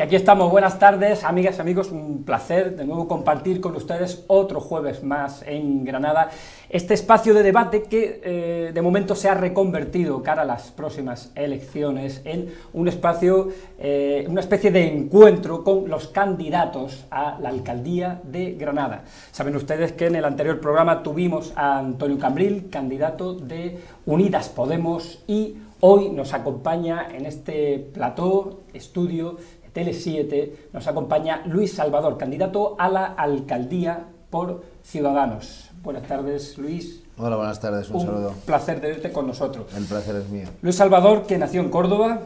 aquí estamos, buenas tardes, amigas y amigos, un placer de nuevo compartir con ustedes otro jueves más en Granada, este espacio de debate que de momento se ha reconvertido cara a las próximas elecciones en un espacio, una especie de encuentro con los candidatos a la alcaldía de Granada. Saben ustedes que en el anterior programa tuvimos a Antonio Cambril, candidato de Unidas Podemos, y hoy nos acompaña en este plató, estudio, Tele7, nos acompaña Luis Salvador, candidato a la alcaldía por Ciudadanos. Buenas tardes, Luis. Hola, buenas tardes, un saludo. Un placer tenerte con nosotros. El placer es mío. Luis Salvador, que nació en Córdoba,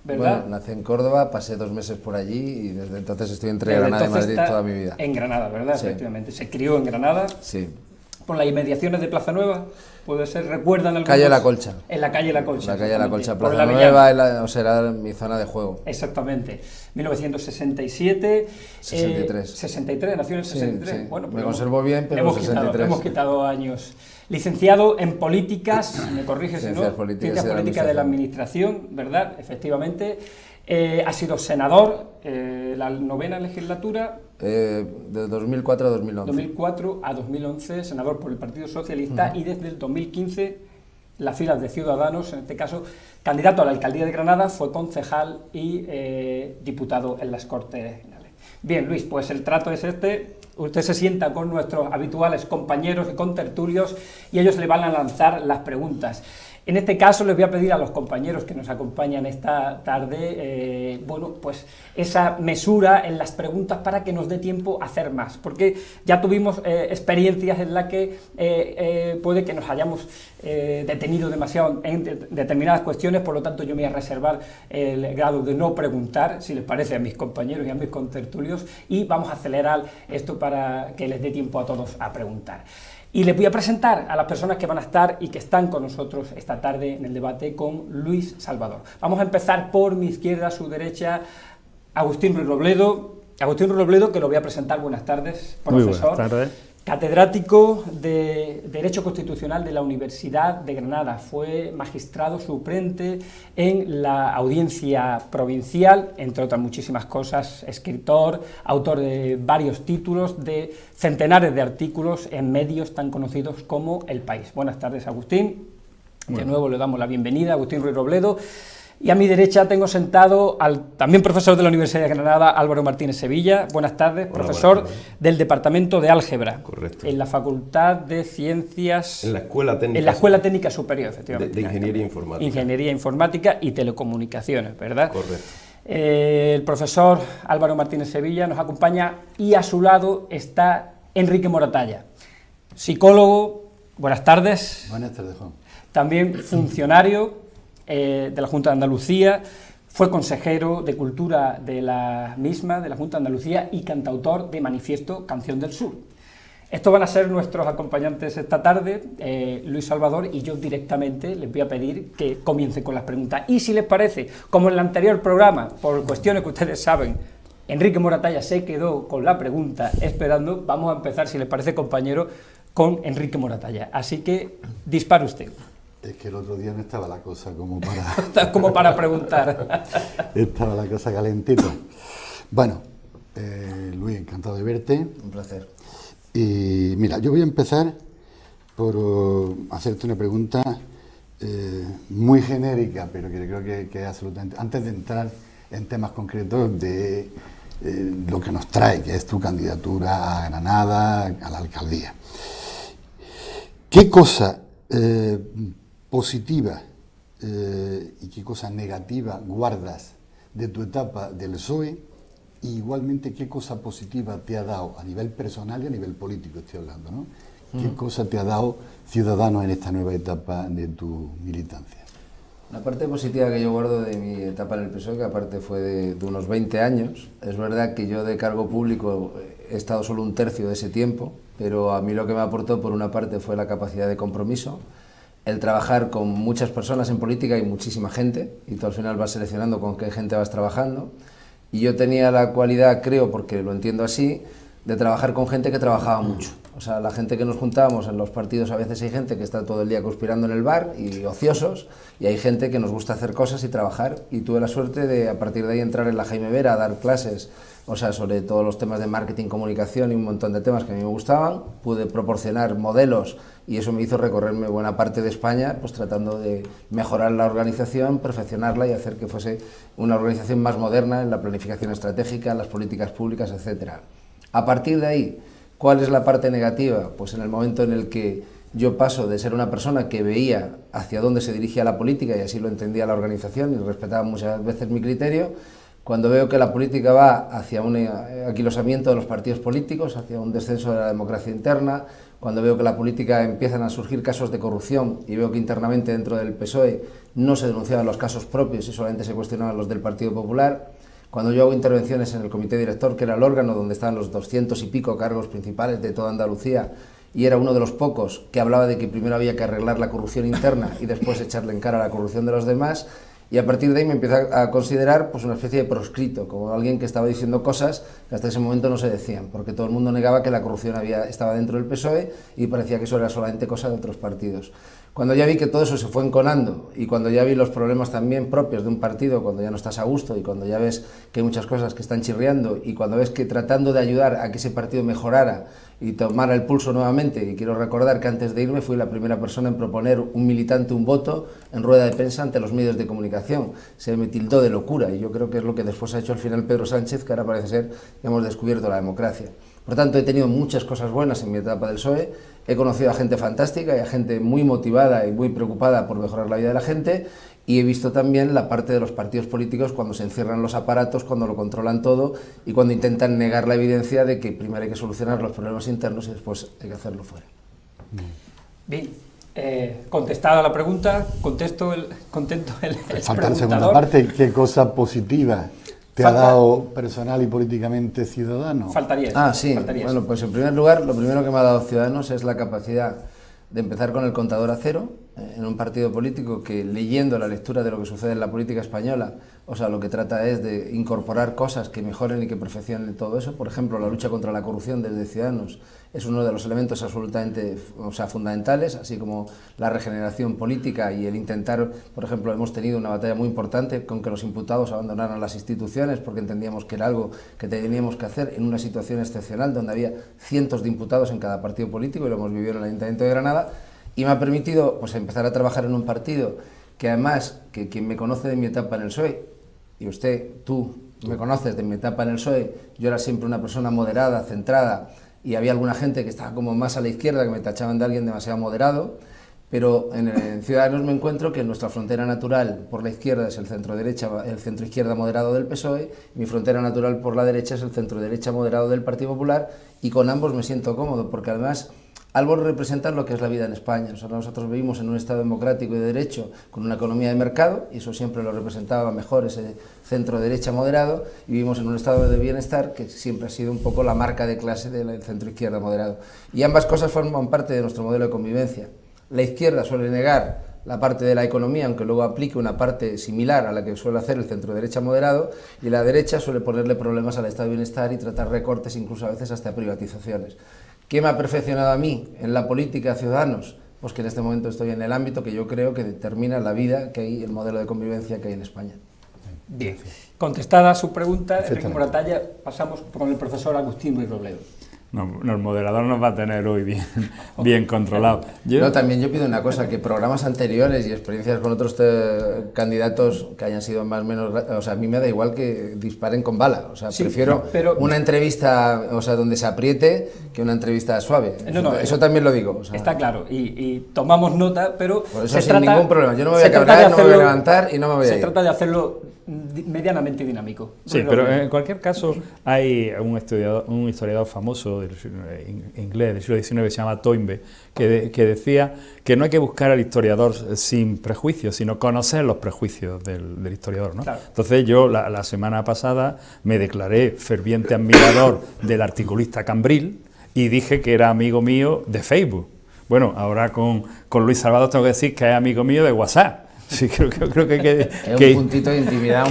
¿verdad? Bueno, nací en Córdoba, pasé 2 meses por allí y desde entonces estoy entre Granada y Madrid toda mi vida. En Granada, ¿verdad? Sí. Efectivamente. Se crió en Granada. Sí. Por las inmediaciones de Plaza Nueva, puede ser, ¿recuerdan algunos? Calle La Colcha. En la calle La Colcha. La calle La Colcha, por Plaza Nueva, era mi zona de juego. Exactamente. 1967. 63. 63, nació en el 63. Sí, sí. Bueno, me conservo bien, pero en 63. Hemos quitado años. Licenciado en Políticas, me corriges si no, Ciencias Políticas de la Administración, ¿verdad? Efectivamente. Ha sido senador, la 9ª legislatura. De 2004 a 2011. 2004 a 2011, senador por el Partido Socialista, y desde el 2015, las filas de Ciudadanos, en este caso, candidato a la alcaldía de Granada, fue concejal y diputado en las Cortes Generales. Bien, Luis, pues el trato es este. Usted se sienta con nuestros habituales compañeros y contertulios y ellos le van a lanzar las preguntas. En este caso les voy a pedir a los compañeros que nos acompañan esta tarde, bueno, pues esa mesura en las preguntas para que nos dé tiempo a hacer más, porque ya tuvimos experiencias en las que puede que nos hayamos detenido demasiado en determinadas cuestiones, por lo tanto yo me voy a reservar el grado de no preguntar, si les parece a mis compañeros y a mis contertulios, y vamos a acelerar esto para que les dé tiempo a todos a preguntar. Y les voy a presentar a las personas que van a estar y que están con nosotros esta tarde en el debate con Luis Salvador. Vamos a empezar por mi izquierda, a su derecha, Agustín Ruiz Robledo. Agustín Ruiz Robledo, que lo voy a presentar. Buenas tardes, profesor. Muy buenas tardes. Catedrático de Derecho Constitucional de la Universidad de Granada. Fue magistrado suplente en la Audiencia Provincial, entre otras muchísimas cosas, escritor, autor de varios títulos, de centenares de artículos en medios tan conocidos como El País. Buenas tardes, Agustín. De nuevo le damos la bienvenida a Agustín Ruiz Robledo. Y a mi derecha tengo sentado al también profesor de la Universidad de Granada, Álvaro Martínez Sevilla. Buenas tardes, hola, profesor buenas tardes. Del Departamento de Álgebra. Correcto. En la Facultad de Ciencias... En la Escuela Técnica, Superior, efectivamente. De Ingeniería Informática. Ingeniería Informática y Telecomunicaciones, ¿verdad? Correcto. El profesor Álvaro Martínez Sevilla nos acompaña y a su lado está Enrique Moratalla, psicólogo. Buenas tardes. Buenas tardes, Juan. También funcionario de la Junta de Andalucía, fue consejero de Cultura de la misma, de la Junta de Andalucía, y cantautor de Manifiesto Canción del Sur. Estos van a ser nuestros acompañantes esta tarde, Luis Salvador, y yo directamente les voy a pedir que comiencen con las preguntas. Y si les parece, como en el anterior programa, por cuestiones que ustedes saben, Enrique Moratalla se quedó con la pregunta esperando, vamos a empezar, si les parece, compañero, con Enrique Moratalla. Así que dispare usted. Es que el otro día no estaba la cosa como para preguntar. Estaba la cosa calentita. Bueno, Luis, encantado de verte. Un placer. Y mira, yo voy a empezar por hacerte una pregunta muy genérica, pero que creo que es absolutamente... Antes de entrar en temas concretos de lo que nos trae, que es tu candidatura a Granada, a la alcaldía. ¿Qué cosa positiva y qué cosa negativa guardas de tu etapa del PSOE, y igualmente qué cosa positiva te ha dado a nivel personal y a nivel político, estoy hablando, ¿no? ¿Qué cosa te ha dado Ciudadanos en esta nueva etapa de tu militancia? La parte positiva que yo guardo de mi etapa en el PSOE, que aparte fue de unos 20 años, es verdad que yo de cargo público he estado solo 1/3 de ese tiempo, pero a mí lo que me aportó por una parte fue la capacidad de compromiso, el trabajar con muchas personas en política y muchísima gente, y tú al final vas seleccionando con qué gente vas trabajando, y yo tenía la cualidad, creo, porque lo entiendo así, de trabajar con gente que trabajaba mucho. O sea, la gente que nos juntábamos en los partidos, a veces hay gente que está todo el día conspirando en el bar y ociosos, y hay gente que nos gusta hacer cosas y trabajar, y tuve la suerte de a partir de ahí entrar en la Jaime Vera a dar clases, o sea, sobre todos los temas de marketing, comunicación y un montón de temas que a mí me gustaban. Pude proporcionar modelos y eso me hizo recorrerme buena parte de España, pues tratando de mejorar la organización, perfeccionarla y hacer que fuese una organización más moderna en la planificación estratégica, las políticas públicas, etcétera. A partir de ahí, ¿cuál es la parte negativa? Pues en el momento en el que yo paso de ser una persona que veía hacia dónde se dirigía la política y así lo entendía la organización y respetaba muchas veces mi criterio, cuando veo que la política va hacia un aquilosamiento de los partidos políticos, hacia un descenso de la democracia interna, cuando veo que la política empiezan a surgir casos de corrupción y veo que internamente dentro del PSOE no se denunciaban los casos propios y solamente se cuestionaban los del Partido Popular, cuando yo hago intervenciones en el comité director, que era el órgano donde estaban los 200 y pico cargos principales de toda Andalucía, y era uno de los pocos que hablaba de que primero había que arreglar la corrupción interna y después echarle en cara la corrupción de los demás, y a partir de ahí me empiezo a considerar pues una especie de proscrito, como alguien que estaba diciendo cosas que hasta ese momento no se decían, porque todo el mundo negaba que la corrupción estaba dentro del PSOE y parecía que eso era solamente cosa de otros partidos. Cuando ya vi que todo eso se fue enconando y cuando ya vi los problemas también propios de un partido, cuando ya no estás a gusto y cuando ya ves que hay muchas cosas que están chirriando y cuando ves que tratando de ayudar a que ese partido mejorara y tomara el pulso nuevamente, y quiero recordar que antes de irme fui la primera persona en proponer un militante un voto en rueda de prensa ante los medios de comunicación, se me tildó de locura y yo creo que es lo que después ha hecho al final Pedro Sánchez, que ahora parece ser que hemos descubierto la democracia. Por tanto, he tenido muchas cosas buenas en mi etapa del PSOE, he conocido a gente fantástica y a gente muy motivada y muy preocupada por mejorar la vida de la gente, y he visto también la parte de los partidos políticos cuando se encierran los aparatos, cuando lo controlan todo y cuando intentan negar la evidencia de que primero hay que solucionar los problemas internos y después hay que hacerlo fuera. Bien, contestada la pregunta, contento el Falta la segunda preguntador. parte, ¿qué cosa positiva te ha dado personal y políticamente Ciudadanos? Faltaría. Ah, sí. Faltaría Bueno, pues en primer lugar, lo primero que me ha dado Ciudadanos es la capacidad de empezar con el contador a cero en un partido político que, leyendo la lectura de lo que sucede en la política española, o sea, lo que trata es de incorporar cosas que mejoren y que perfeccionen todo eso. Por ejemplo, la lucha contra la corrupción desde Ciudadanos es uno de los elementos absolutamente, o sea, fundamentales, así como la regeneración política y el intentar, por ejemplo, hemos tenido una batalla muy importante con que los imputados abandonaran las instituciones porque entendíamos que era algo que teníamos que hacer en una situación excepcional donde había cientos de imputados en cada partido político, y lo hemos vivido en el Ayuntamiento de Granada, y me ha permitido pues empezar a trabajar en un partido que además, que quien me conoce de mi etapa en el PSOE, y tú me conoces de mi etapa en el PSOE, yo era siempre una persona moderada, centrada, y había alguna gente que estaba como más a la izquierda, que me tachaban de alguien demasiado moderado, pero en Ciudadanos me encuentro que nuestra frontera natural por la izquierda es el centro-izquierda moderado del PSOE, y mi frontera natural por la derecha es el centro-derecha moderado del Partido Popular, y con ambos me siento cómodo, porque además ambos representan lo que es la vida en España. O sea, nosotros vivimos en un Estado democrático y de derecho con una economía de mercado, y eso siempre lo representaba mejor ese centro-derecha moderado, y vivimos en un estado de bienestar que siempre ha sido un poco la marca de clase del centro-izquierda moderado. Y ambas cosas forman parte de nuestro modelo de convivencia. La izquierda suele negar la parte de la economía, aunque luego aplique una parte similar a la que suele hacer el centro-derecha moderado, y la derecha suele ponerle problemas al estado de bienestar y tratar recortes, incluso a veces hasta privatizaciones. ¿Qué me ha perfeccionado a mí en la política Ciudadanos? Pues que en este momento estoy en el ámbito que yo creo que determina la vida que hay, el modelo de convivencia que hay en España. Bien, contestada su pregunta, Enrique Moratalla, pasamos con el profesor Agustín Ruiz Robledo. No, el moderador nos va a tener hoy bien controlado. También yo pido una cosa, que programas anteriores y experiencias con otros candidatos que hayan sido más o menos... O sea, a mí me da igual que disparen con bala. O sea, sí, prefiero una entrevista, o sea, donde se apriete, que una entrevista suave. Eso también lo digo. O sea, está claro, y tomamos nota, pero... Por eso sin ningún problema. Yo no me voy a cabrear, no me voy a levantar y no me voy a ir. Se trata de hacerlo medianamente dinámico. Sí, pero en cualquier caso hay un historiador famoso inglés del siglo XIX que se llama Toynbee, que decía que no hay que buscar al historiador sin prejuicios, sino conocer los prejuicios del historiador, ¿no? Claro. Entonces yo la semana pasada me declaré ferviente admirador del articulista Cambril y dije que era amigo mío de Facebook. Bueno, ahora con Luis Salvador tengo que decir que es amigo mío de WhatsApp. Sí, creo que Es un puntito de intimidad.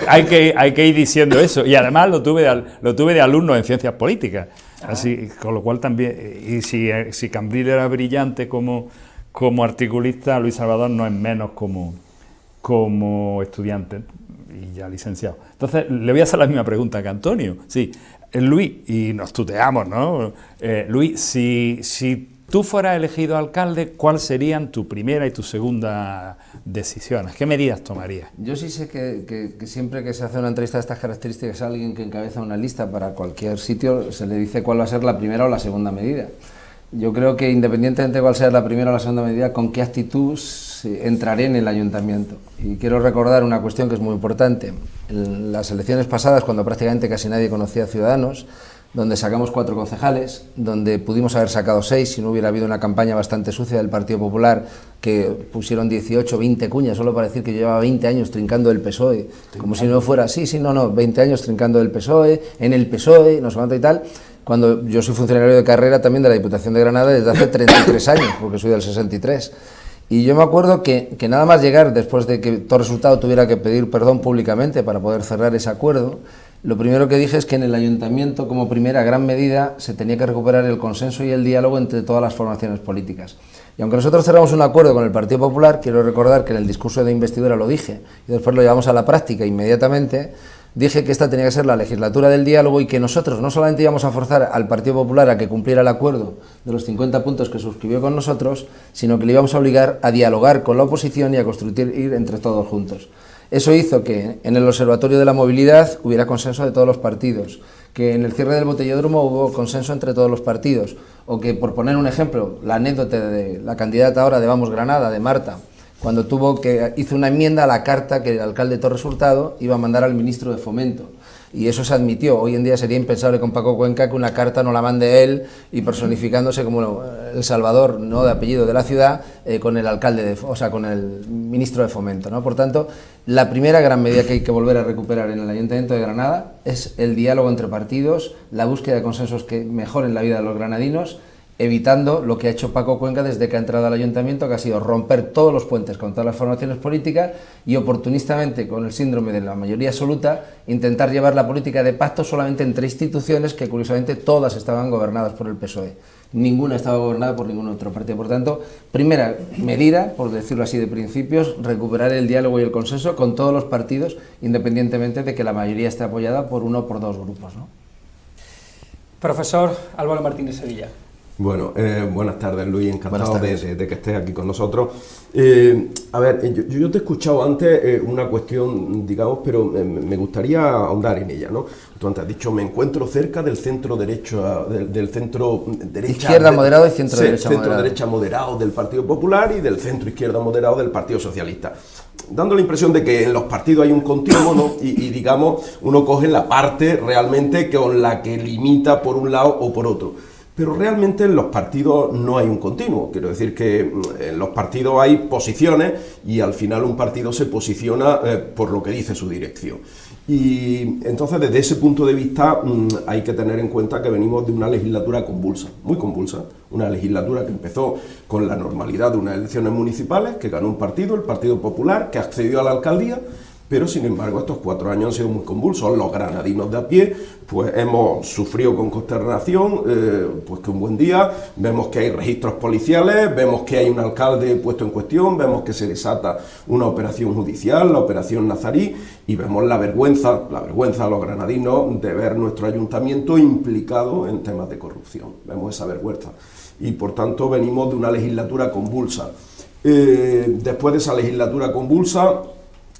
hay que ir diciendo eso. Y además lo tuve de alumno en ciencias políticas. Así, con lo cual también, y si Cambril era brillante como articulista, Luis Salvador no es menos como estudiante y ya licenciado. Entonces, le voy a hacer la misma pregunta que Antonio. Sí, Luis, y nos tuteamos, ¿no? Luis, si tú fueras elegido alcalde, ¿cuáles serían tu primera y tu segunda decisiones? ¿Qué medidas tomarías? Yo sí sé que siempre que se hace una entrevista de estas características a alguien que encabeza una lista para cualquier sitio, se le dice cuál va a ser la primera o la segunda medida. Yo creo que independientemente de cuál sea la primera o la segunda medida, con qué actitud entraré en el ayuntamiento. Y quiero recordar una cuestión que es muy importante. En las elecciones pasadas, cuando prácticamente casi nadie conocía a Ciudadanos, donde sacamos 4 concejales, donde pudimos haber sacado 6 si no hubiera habido una campaña bastante sucia del Partido Popular, que pusieron 18, 20 cuñas, solo para decir que yo llevaba 20 años trincando el PSOE, como si no fuera así, 20 años trincando el PSOE, en el PSOE, no sé cuánto y tal, cuando yo soy funcionario de carrera también de la Diputación de Granada desde hace 33 años, porque soy del 63. Y yo me acuerdo que nada más llegar, después de que todo resultado tuviera que pedir perdón públicamente para poder cerrar ese acuerdo, lo primero que dije es que en el ayuntamiento, como primera gran medida, se tenía que recuperar el consenso y el diálogo entre todas las formaciones políticas. Y aunque nosotros cerramos un acuerdo con el Partido Popular, quiero recordar que en el discurso de investidura lo dije, y después lo llevamos a la práctica inmediatamente, dije que esta tenía que ser la legislatura del diálogo y que nosotros no solamente íbamos a forzar al Partido Popular a que cumpliera el acuerdo de los 50 puntos que suscribió con nosotros, sino que le íbamos a obligar a dialogar con la oposición y a construir entre todos juntos. Eso hizo que en el Observatorio de la Movilidad hubiera consenso de todos los partidos, que en el cierre del Botellódromo hubo consenso entre todos los partidos, o que, por poner un ejemplo, la anécdota de la candidata ahora de Vamos Granada, de Marta, cuando hizo una enmienda a la carta que el alcalde Torres Hurtado iba a mandar al ministro de Fomento. Y eso se admitió. Hoy en día sería impensable con Paco Cuenca que una carta no la mande él y personificándose como el Salvador, no de apellido de la ciudad, con el alcalde, con el ministro de Fomento, ¿no? Por tanto, la primera gran medida que hay que volver a recuperar en el Ayuntamiento de Granada es el diálogo entre partidos, la búsqueda de consensos que mejoren la vida de los granadinos, evitando lo que ha hecho Paco Cuenca desde que ha entrado al ayuntamiento, que ha sido romper todos los puentes con todas las formaciones políticas y oportunistamente, con el síndrome de la mayoría absoluta, intentar llevar la política de pacto solamente entre instituciones que curiosamente todas estaban gobernadas por el PSOE. Ninguna estaba gobernada por ningún otro partido. Por tanto, primera medida, por decirlo así de principios, recuperar el diálogo y el consenso con todos los partidos, independientemente de que la mayoría esté apoyada por uno o por dos grupos, ¿no? Profesor Álvaro Martínez Sevilla. Bueno, buenas tardes, Luis, encantado de que estés aquí con nosotros. A ver, yo te he escuchado antes una cuestión, digamos, pero me gustaría ahondar en ella, ¿no? Tú antes has dicho, me encuentro cerca del centro derecho, del centro derecha... Izquierda moderado y centro derecha centro moderado. Derecha moderado del Partido Popular y del centro izquierda moderado del Partido Socialista. Dando la impresión de que en los partidos hay un continuo, ¿no? y digamos, uno coge la parte realmente con la que limita por un lado o por otro. Pero realmente en los partidos no hay un continuo. Quiero decir que en los partidos hay posiciones y al final un partido se posiciona por lo que dice su dirección. Y entonces desde ese punto de vista hay que tener en cuenta que venimos de una legislatura convulsa, muy convulsa. Una legislatura que empezó con la normalidad de unas elecciones municipales, que ganó un partido, el Partido Popular, que accedió a la alcaldía. Pero, sin embargo, estos 4 años han sido muy convulsos. Los granadinos de a pie, pues hemos sufrido con consternación, pues que un buen día vemos que hay registros policiales, vemos que hay un alcalde puesto en cuestión, vemos que se desata una operación judicial, la operación Nazarí, y vemos la vergüenza a los granadinos de ver nuestro ayuntamiento implicado en temas de corrupción. Vemos esa vergüenza. Y, por tanto, venimos de una legislatura convulsa. Después de esa legislatura convulsa,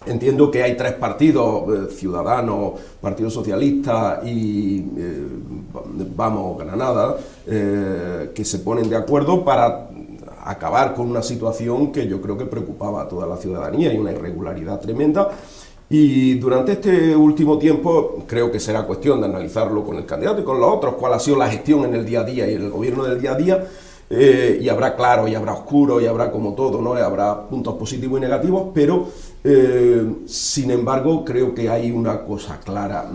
entiendo que hay 3 partidos, Ciudadanos, Partido Socialista y Vamos Granada, que se ponen de acuerdo para acabar con una situación que yo creo que preocupaba a toda la ciudadanía y una irregularidad tremenda. Y durante este último tiempo creo que será cuestión de analizarlo con el candidato y con los otros, cuál ha sido la gestión en el día a día y en el gobierno del día a día. Y habrá claro, y habrá oscuro, y habrá como todo, ¿no? Habrá puntos positivos y negativos, pero sin embargo creo que hay una cosa clara.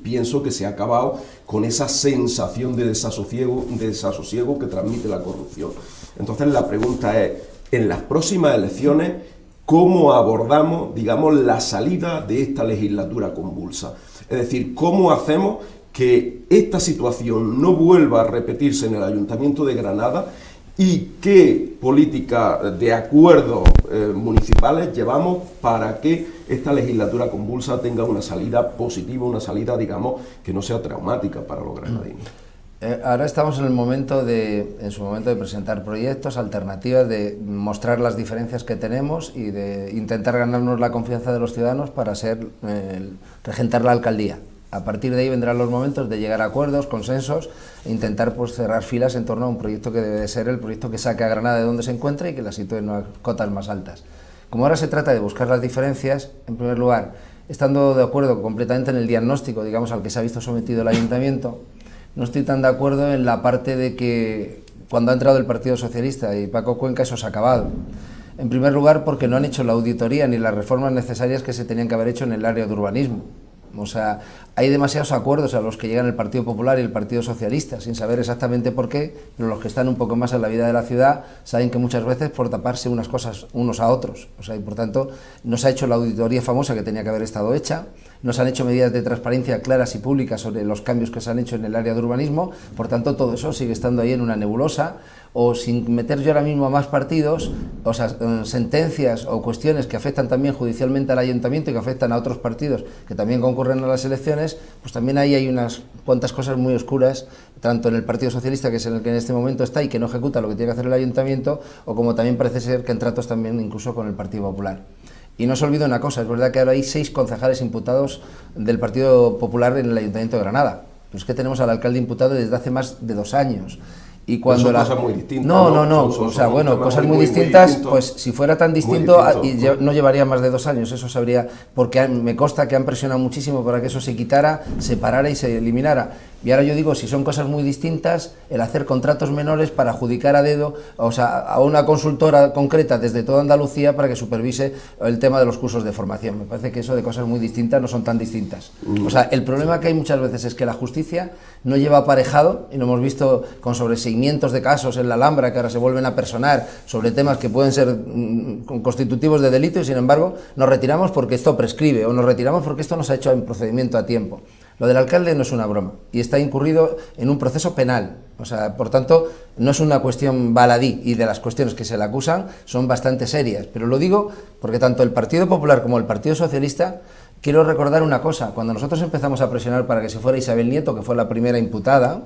Pienso que se ha acabado con esa sensación de desasosiego que transmite la corrupción. Entonces la pregunta es, en las próximas elecciones, cómo abordamos, digamos, la salida de esta legislatura convulsa. Es decir, cómo hacemos que esta situación no vuelva a repetirse en el Ayuntamiento de Granada y qué política de acuerdos municipales llevamos para que esta legislatura convulsa tenga una salida positiva, una salida, digamos, que no sea traumática para los granadinos. Ahora estamos en el momento en su momento de presentar proyectos, alternativas, de mostrar las diferencias que tenemos y de intentar ganarnos la confianza de los ciudadanos para regentar la alcaldía. A partir de ahí vendrán los momentos de llegar a acuerdos, consensos e intentar pues, cerrar filas en torno a un proyecto que debe de ser el proyecto que saque a Granada de donde se encuentra y que la sitúe en unas cotas más altas. Como ahora se trata de buscar las diferencias, en primer lugar, estando de acuerdo completamente en el diagnóstico, digamos, al que se ha visto sometido el Ayuntamiento, no estoy tan de acuerdo en la parte de que cuando ha entrado el Partido Socialista y Paco Cuenca eso se ha acabado. En primer lugar, porque no han hecho la auditoría ni las reformas necesarias que se tenían que haber hecho en el área de urbanismo. O sea, hay demasiados acuerdos a los que llegan el Partido Popular y el Partido Socialista, sin saber exactamente por qué, pero los que están un poco más en la vida de la ciudad saben que muchas veces por taparse unas cosas unos a otros. O sea, y por tanto, no se ha hecho la auditoría famosa que tenía que haber estado hecha, no se han hecho medidas de transparencia claras y públicas sobre los cambios que se han hecho en el área de urbanismo, por tanto, todo eso sigue estando ahí en una nebulosa, o sin meter yo ahora mismo a más partidos, o sea, sentencias o cuestiones que afectan también judicialmente al Ayuntamiento y que afectan a otros partidos que también concurren a las elecciones, pues también ahí hay unas cuantas cosas muy oscuras, tanto en el Partido Socialista, que es en el que en este momento está y que no ejecuta lo que tiene que hacer el Ayuntamiento, o como también parece ser que en tratos también incluso con el Partido Popular. Y no se olvide una cosa, es verdad que ahora hay 6 concejales imputados del Partido Popular en el Ayuntamiento de Granada, pero es que tenemos al alcalde imputado desde hace más de 2 años. Y cuando son cosas muy distintas. No, o sea, bueno, cosas muy distintas, pues si fuera tan distinto, no llevaría más de 2 años, eso sabría, porque me consta que han presionado muchísimo para que eso se quitara, se parara y se eliminara. Y ahora yo digo, si son cosas muy distintas, el hacer contratos menores para adjudicar a dedo, o sea, a una consultora concreta desde toda Andalucía para que supervise el tema de los cursos de formación. Me parece que eso de cosas muy distintas no son tan distintas. O sea, el problema que hay muchas veces es que la justicia no lleva aparejado, y lo hemos visto con sobreseimientos de casos en la Alhambra que ahora se vuelven a personar sobre temas que pueden ser constitutivos de delito y sin embargo nos retiramos porque esto prescribe o nos retiramos porque esto no se ha hecho en procedimiento a tiempo. Lo del alcalde no es una broma y está incurrido en un proceso penal, o sea, por tanto, no es una cuestión baladí y de las cuestiones que se le acusan son bastante serias, pero lo digo porque tanto el Partido Popular como el Partido Socialista, quiero recordar una cosa, cuando nosotros empezamos a presionar para que se fuera Isabel Nieto, que fue la primera imputada,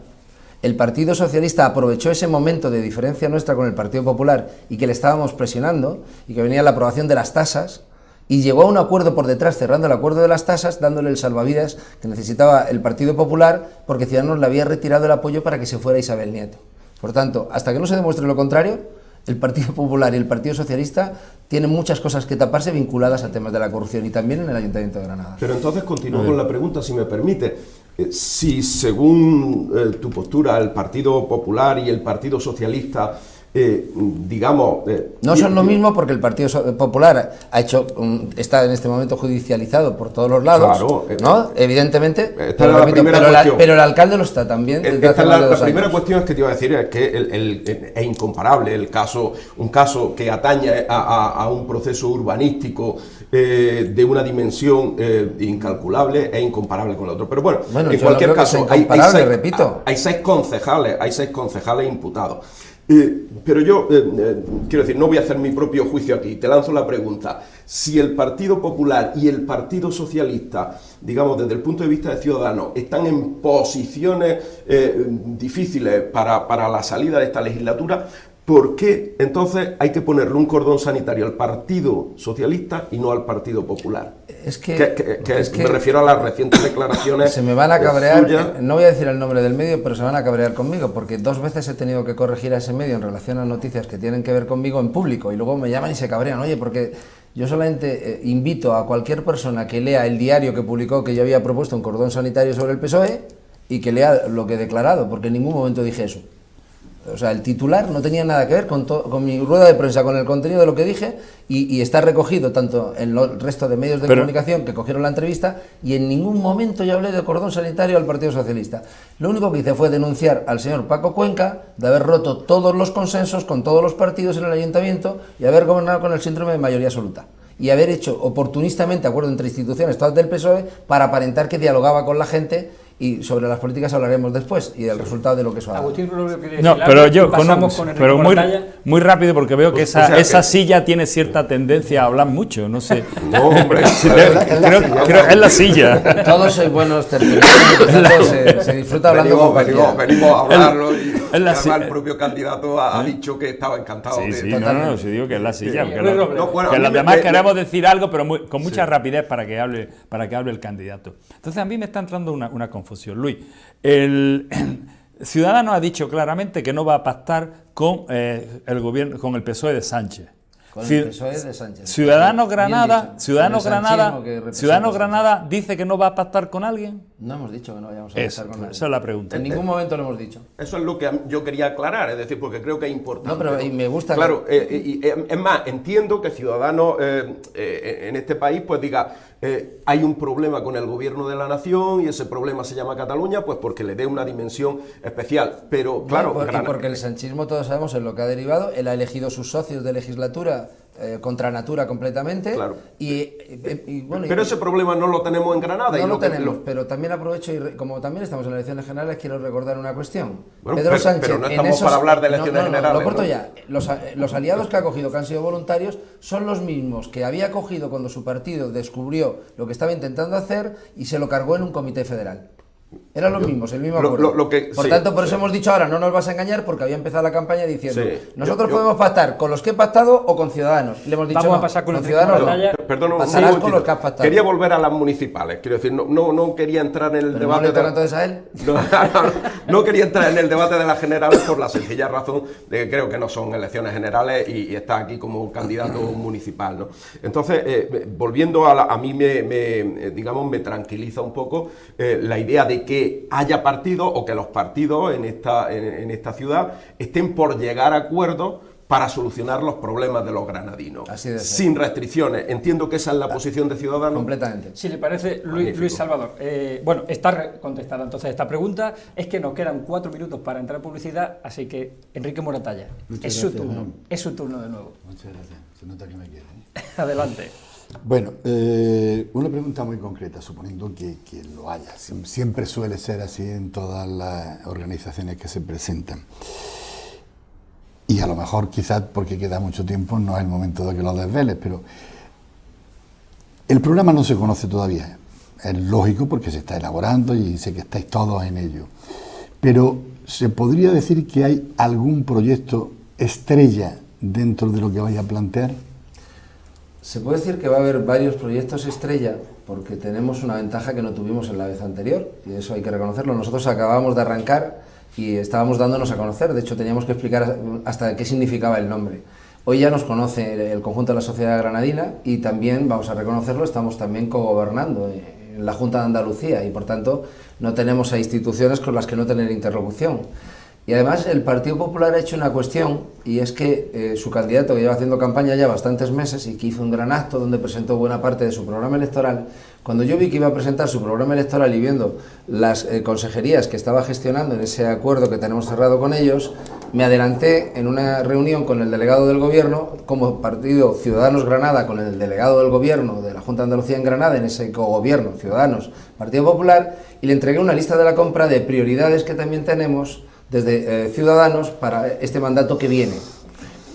el Partido Socialista aprovechó ese momento de diferencia nuestra con el Partido Popular y que le estábamos presionando y que venía la aprobación de las tasas, y llegó a un acuerdo por detrás, cerrando el acuerdo de las tasas, dándole el salvavidas que necesitaba el Partido Popular, porque Ciudadanos le había retirado el apoyo para que se fuera Isabel Nieto. Por tanto, hasta que no se demuestre lo contrario, el Partido Popular y el Partido Socialista tienen muchas cosas que taparse vinculadas a temas de la corrupción y también en el Ayuntamiento de Granada. Pero entonces continúo con la pregunta, si me permite. Si según tu postura el Partido Popular y el Partido Socialista digamos... no son lo mismo porque el Partido Popular está en este momento judicializado por todos los lados, claro, ¿no? Evidentemente, pero el alcalde lo está también. La primera cuestión es que te iba a decir es que es incomparable un caso que atañe a un proceso urbanístico de una dimensión incalculable, es incomparable con el otro. Pero bueno en cualquier caso, hay 6 concejales imputados. Pero yo, quiero decir, no voy a hacer mi propio juicio aquí, te lanzo la pregunta. Si el Partido Popular y el Partido Socialista, digamos, desde el punto de vista de Ciudadanos, están en posiciones difíciles para la salida de esta legislatura, ¿por qué entonces hay que ponerle un cordón sanitario al Partido Socialista y no al Partido Popular? Me refiero a las recientes declaraciones. Se me van a cabrear, no voy a decir el nombre del medio, pero se van a cabrear conmigo, porque 2 veces he tenido que corregir a ese medio en relación a noticias que tienen que ver conmigo en público, y luego me llaman y se cabrean. Oye, porque yo solamente invito a cualquier persona que lea el diario que publicó que yo había propuesto un cordón sanitario sobre el PSOE y que lea lo que he declarado, porque en ningún momento dije eso. O sea, el titular no tenía nada que ver con mi rueda de prensa, con el contenido de lo que dije, y está recogido tanto en el resto de medios de comunicación que cogieron la entrevista, y en ningún momento yo hablé de cordón sanitario al Partido Socialista. Lo único que hice fue denunciar al señor Paco Cuenca de haber roto todos los consensos con todos los partidos en el ayuntamiento y haber gobernado con el síndrome de mayoría absoluta. Y haber hecho oportunistamente acuerdo entre instituciones, todas del PSOE, para aparentar que dialogaba con la gente. Y sobre las políticas hablaremos después y del resultado de lo que eso haga. Agustín, no, pero yo pero muy rápido, porque veo que esa silla tiene cierta tendencia a hablar mucho, no sé. No, hombre, creo es la silla. Todos sois buenos terminantes, se disfruta hablando con cualquiera. Venimos a hablarlo y además el propio candidato ha dicho que estaba encantado. Sí, digo que es la silla. Sí, que que los demás queremos decir algo, pero con mucha rapidez para que hable el candidato. Entonces a mí me está entrando una confusión. Luis, el Ciudadanos ha dicho claramente que no va a pactar con el gobierno, con el PSOE de Sánchez. Con el PSOE de Sánchez. Ciudadanos Granada dice que no va a pactar con alguien. No hemos dicho que no vayamos a pactar con nadie. Esa es la pregunta. En ningún momento lo hemos dicho. Eso es lo que yo quería aclarar, es decir, porque creo que es importante. No, pero y me gusta. Claro, es más, entiendo que Ciudadanos en este país pues diga, hay un problema con el gobierno de la nación y ese problema se llama Cataluña, pues porque le dé una dimensión especial. Pero claro, y porque el sanchismo, todos sabemos en lo que ha derivado, él ha elegido sus socios de legislatura contra natura completamente. Claro. Bueno, pero ese problema no lo tenemos en Granada. No lo tenemos, pero también aprovecho, y como también estamos en elecciones generales, quiero recordar una cuestión. Bueno, Pedro Sánchez, pero no estamos para hablar de elecciones generales. Lo corto ya. Los aliados que ha cogido, que han sido voluntarios, son los mismos que había cogido cuando su partido descubrió lo que estaba intentando hacer y se lo cargó en un comité federal. Eran los mismos, el mismo acuerdo. Por tanto, por eso hemos dicho ahora, no nos vas a engañar, porque había empezado la campaña diciendo, nosotros podemos pactar con los que he pactado o con Ciudadanos. Le hemos dicho, vamos a pasar con Ciudadanos. Perdón, pasarás con los que has pactado. Quería volver a las municipales, quiero decir, no quería entrar en el debate. ¿No le entonces a él? No quería entrar en el debate de las generales por la sencilla razón de que creo que no son elecciones generales y está aquí como candidato municipal, ¿no? Entonces, volviendo a mí me tranquiliza un poco la idea de que haya partidos o que los partidos en esta ciudad estén por llegar a acuerdos para solucionar los problemas de los granadinos. Así de ser. Sin restricciones. Entiendo que esa es la posición de Ciudadanos. Completamente. Si le parece, Luis Salvador. Bueno, está contestada entonces esta pregunta. Es que nos quedan 4 minutos para entrar en publicidad, así que Enrique Moratalla, es su turno. Es su turno de nuevo. Muchas gracias. Se nota que me quiere. Adelante. Bueno, una pregunta muy concreta, suponiendo que lo haya. Siempre suele ser así en todas las organizaciones que se presentan. Y a lo mejor, quizás porque queda mucho tiempo, no es el momento de que lo desveles, pero el programa no se conoce todavía. Es lógico porque se está elaborando y sé que estáis todos en ello. Pero ¿se podría decir que hay algún proyecto estrella dentro de lo que vaya a plantear? Se puede decir que va a haber varios proyectos estrella, porque tenemos una ventaja que no tuvimos en la vez anterior, y eso hay que reconocerlo. Nosotros acabamos de arrancar y estábamos dándonos a conocer, de hecho teníamos que explicar hasta qué significaba el nombre. Hoy ya nos conoce el conjunto de la sociedad granadina y también, vamos a reconocerlo, estamos también cogobernando en la Junta de Andalucía y por tanto no tenemos a instituciones con las que no tener interlocución. Y además el Partido Popular ha hecho una cuestión, y es que su candidato, que lleva haciendo campaña ya bastantes meses y que hizo un gran acto donde presentó buena parte de su programa electoral, cuando yo vi que iba a presentar su programa electoral y viendo las consejerías que estaba gestionando en ese acuerdo que tenemos cerrado con ellos, me adelanté en una reunión con el delegado del Gobierno, como partido Ciudadanos Granada, con el delegado del Gobierno de la Junta de Andalucía en Granada, en ese cogobierno Ciudadanos Partido Popular, y le entregué una lista de la compra de prioridades que también tenemos desde Ciudadanos para este mandato que viene,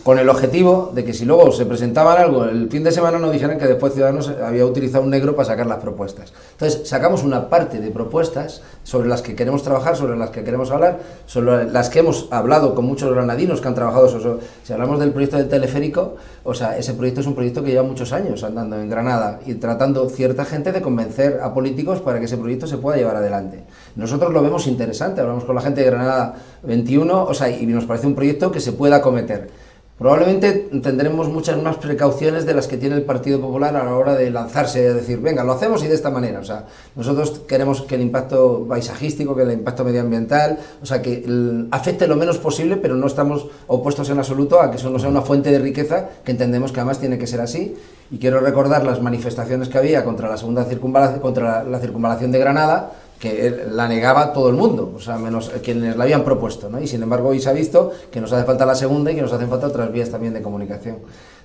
con el objetivo de que si luego se presentaban algo el fin de semana no dijeran que después Ciudadanos había utilizado un negro para sacar las propuestas. Entonces sacamos una parte de propuestas sobre las que queremos trabajar, sobre las que queremos hablar, sobre las que hemos hablado con muchos granadinos que han trabajado sobre, si hablamos del proyecto del teleférico, o sea, ese proyecto es un proyecto que lleva muchos años andando en Granada y tratando cierta gente de convencer a políticos para que ese proyecto se pueda llevar adelante. Nosotros lo vemos interesante, hablamos con la gente de Granada 21, o sea, y nos parece un proyecto que se pueda acometer. probablemente tendremos muchas más precauciones de las que tiene el Partido Popular a la hora de lanzarse a decir, venga, lo hacemos y de esta manera. O sea, nosotros queremos que el impacto paisajístico, que el impacto medioambiental, o sea, que afecte lo menos posible, pero no estamos opuestos en absoluto a que eso no sea una fuente de riqueza, que entendemos que además tiene que ser así. Y quiero recordar las manifestaciones que había contra la segunda circunvalación, contra la circunvalación de Granada, que la negaba todo el mundo, o sea, menos quienes la habían propuesto, ¿no? Y sin embargo hoy se ha visto que nos hace falta la segunda y que nos hacen falta otras vías también de comunicación.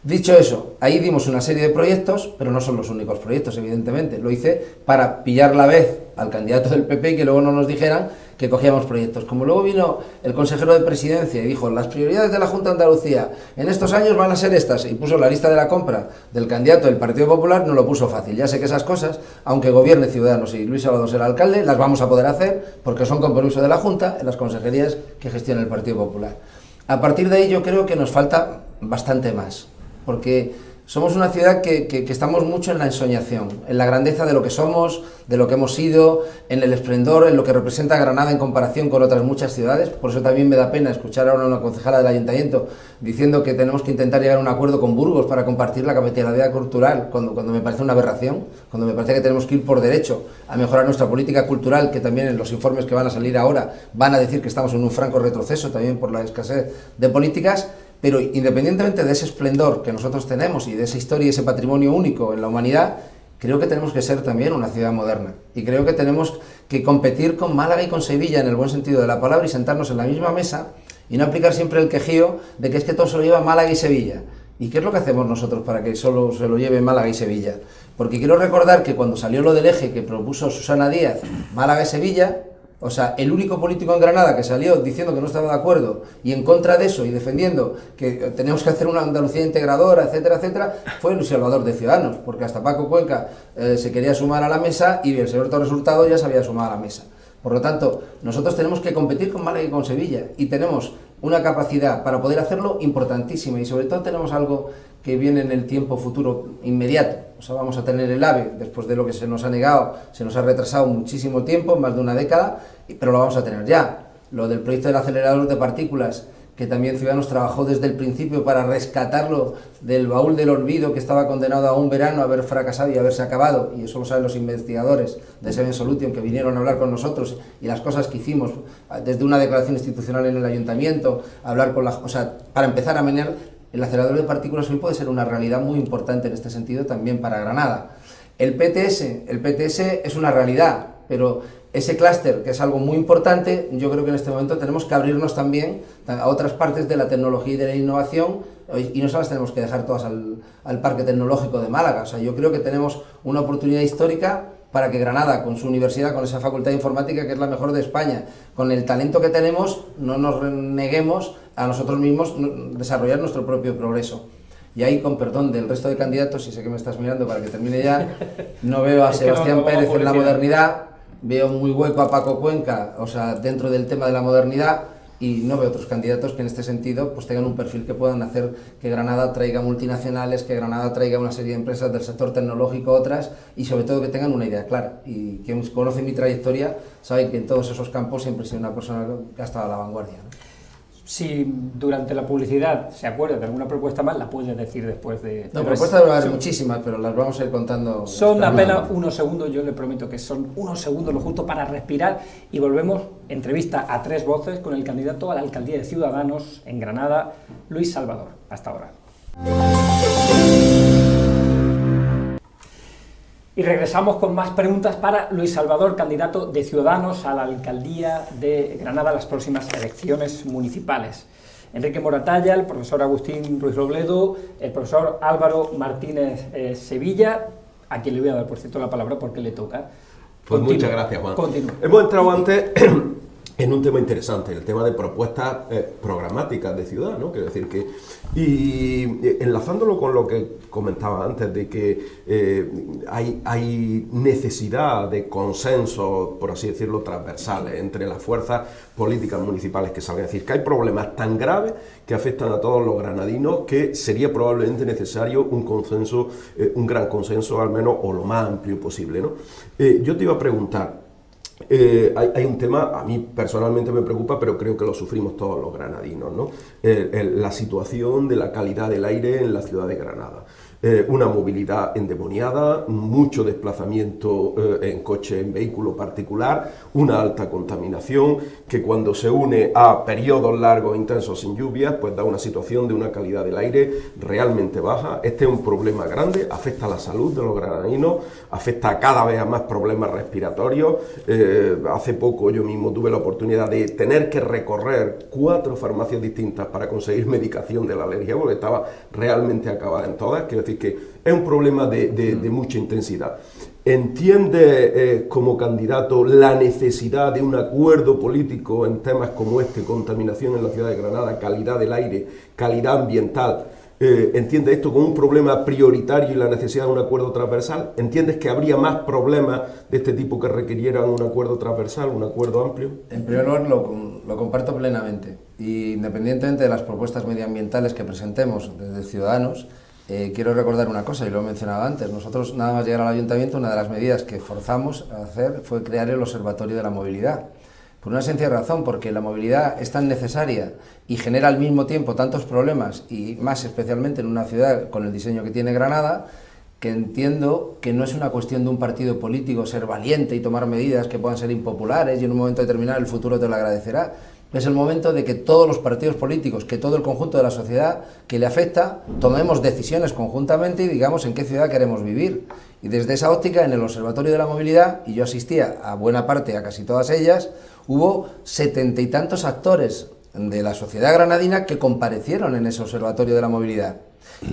Dicho eso, ahí dimos una serie de proyectos, pero no son los únicos proyectos, evidentemente. Lo hice para pillar la vez al candidato del PP y que luego no nos dijeran que cogíamos proyectos. Como luego vino el consejero de Presidencia y dijo, las prioridades de la Junta de Andalucía en estos años van a ser estas, y puso la lista de la compra del candidato del Partido Popular, no lo puso fácil. Ya sé que esas cosas, aunque gobierne Ciudadanos y Luis Salvador será alcalde, las vamos a poder hacer porque son compromiso de la Junta en las consejerías que gestiona el Partido Popular. A partir de ahí yo creo que nos falta bastante más, porque somos una ciudad que estamos mucho en la ensoñación, en la grandeza de lo que somos, de lo que hemos sido, en el esplendor, en lo que representa Granada en comparación con otras muchas ciudades. Por eso también me da pena escuchar ahora a una concejala del Ayuntamiento diciendo que tenemos que intentar llegar a un acuerdo con Burgos para compartir la capitalidad cultural, cuando me parece una aberración, cuando me parece que tenemos que ir por derecho a mejorar nuestra política cultural, que también en los informes que van a salir ahora van a decir que estamos en un franco retroceso también por la escasez de políticas. Pero independientemente de ese esplendor que nosotros tenemos y de esa historia y ese patrimonio único en la humanidad, creo que tenemos que ser también una ciudad moderna. Y creo que tenemos que competir con Málaga y con Sevilla en el buen sentido de la palabra y sentarnos en la misma mesa y no aplicar siempre el quejío de que es que todo se lo lleva Málaga y Sevilla. ¿Y qué es lo que hacemos nosotros para que solo se lo lleve Málaga y Sevilla? Porque quiero recordar que cuando salió lo del eje que propuso Susana Díaz, Málaga y Sevilla, o sea, el único político en Granada que salió diciendo que no estaba de acuerdo y en contra de eso y defendiendo que tenemos que hacer una Andalucía integradora, etcétera, etcétera, fue Luis Salvador de Ciudadanos, porque hasta Paco Cuenca se quería sumar a la mesa y el señor Torres Hurtado ya se había sumado a la mesa. Por lo tanto, nosotros tenemos que competir con Málaga y con Sevilla y tenemos una capacidad para poder hacerlo importantísima y sobre todo tenemos algo que viene en el tiempo futuro inmediato. O sea, vamos a tener el AVE después de lo que se nos ha negado, se nos ha retrasado muchísimo tiempo, más de una década, pero lo vamos a tener ya. Lo del proyecto del acelerador de partículas, que también Ciudadanos trabajó desde el principio para rescatarlo del baúl del olvido que estaba condenado a un verano a haber fracasado y haberse acabado, y eso lo saben los investigadores de Seven Solution que vinieron a hablar con nosotros y las cosas que hicimos desde una declaración institucional en el ayuntamiento, hablar con o sea, para empezar a menear. El acelerador de partículas hoy puede ser una realidad muy importante en este sentido también para Granada. El PTS es una realidad, pero ese clúster, que es algo muy importante, yo creo que en este momento tenemos que abrirnos también a otras partes de la tecnología y de la innovación, y no se las tenemos que dejar todas al Parque Tecnológico de Málaga. O sea, yo creo que tenemos una oportunidad histórica para que Granada, con su universidad, con esa facultad de informática que es la mejor de España, con el talento que tenemos, no nos neguemos a nosotros mismos desarrollar nuestro propio progreso. Y ahí, con perdón del resto de candidatos, y sé que me estás mirando para que termine ya, no veo a Sebastián Pérez en la modernidad, veo muy hueco a Paco Cuenca, o sea, dentro del tema de la modernidad, y no veo otros candidatos que en este sentido pues tengan un perfil que puedan hacer que Granada traiga multinacionales, que Granada traiga una serie de empresas del sector tecnológico, otras, y sobre todo que tengan una idea clara. Y quienes conocen mi trayectoria saben que en todos esos campos siempre he sido una persona que ha estado a la vanguardia, ¿no? Si durante la publicidad se acuerda de alguna propuesta más, la puedes decir después de... No, propuestas va a haber muchísimas, pero las vamos a ir contando. Son apenas unos segundos, yo le prometo que son unos segundos lo justo para respirar, y volvemos, entrevista a tres voces con el candidato a la alcaldía de Ciudadanos en Granada, Luis Salvador. Hasta ahora. Y regresamos con más preguntas para Luis Salvador, candidato de Ciudadanos a la alcaldía de Granada a las próximas elecciones municipales. Enrique Moratalla, el profesor Agustín Ruiz Robledo, el profesor Álvaro Martínez Sevilla, a quien le voy a dar, por cierto, la palabra porque le toca. Pues muchas gracias, Juan. Continúa. Hemos entrado antes en un tema interesante, el tema de propuestas programáticas de ciudad, ¿no? Quiero decir que, y enlazándolo con lo que comentaba antes, de que hay necesidad de consenso, por así decirlo, transversales entre las fuerzas políticas municipales que salgan a decir que hay problemas tan graves que afectan a todos los granadinos que sería probablemente necesario un consenso, un gran consenso al menos, o lo más amplio posible, ¿no? Yo te iba a preguntar, hay un tema, a mí personalmente me preocupa, pero creo que lo sufrimos todos los granadinos, ¿no? La situación de la calidad del aire en la ciudad de Granada. Una movilidad endemoniada, mucho desplazamiento en coche, en vehículo particular, una alta contaminación que cuando se une a periodos largos e intensos sin lluvias, pues da una situación de una calidad del aire realmente baja. Este es un problema grande, afecta a la salud de los granadinos, afecta a cada vez a más problemas respiratorios. Hace poco yo mismo tuve la oportunidad de tener que recorrer 4 farmacias distintas para conseguir medicación de la alergia, porque estaba realmente acabada en todas. Quiero decir que es un problema de mucha intensidad. ¿Entiende como candidato la necesidad de un acuerdo político en temas como este, contaminación en la ciudad de Granada, calidad del aire, calidad ambiental? ¿Entiende esto como un problema prioritario y la necesidad de un acuerdo transversal? ¿Entiendes que habría más problemas de este tipo que requirieran un acuerdo transversal, un acuerdo amplio? En primer lugar, lo comparto plenamente. Y independientemente de las propuestas medioambientales que presentemos desde Ciudadanos, quiero recordar una cosa, y lo he mencionado antes. Nosotros, nada más llegar al ayuntamiento, una de las medidas que forzamos a hacer fue crear el Observatorio de la Movilidad. Por una sencilla razón, porque la movilidad es tan necesaria y genera al mismo tiempo tantos problemas, y más especialmente en una ciudad con el diseño que tiene Granada, que entiendo que no es una cuestión de un partido político ser valiente y tomar medidas que puedan ser impopulares y en un momento determinado el futuro te lo agradecerá. Es el momento de que todos los partidos políticos, que todo el conjunto de la sociedad que le afecta, tomemos decisiones conjuntamente y digamos en qué ciudad queremos vivir. Y desde esa óptica, en el Observatorio de la Movilidad, y yo asistía a buena parte, a casi todas ellas, hubo 70 y tantos actores de la sociedad granadina que comparecieron en ese Observatorio de la Movilidad.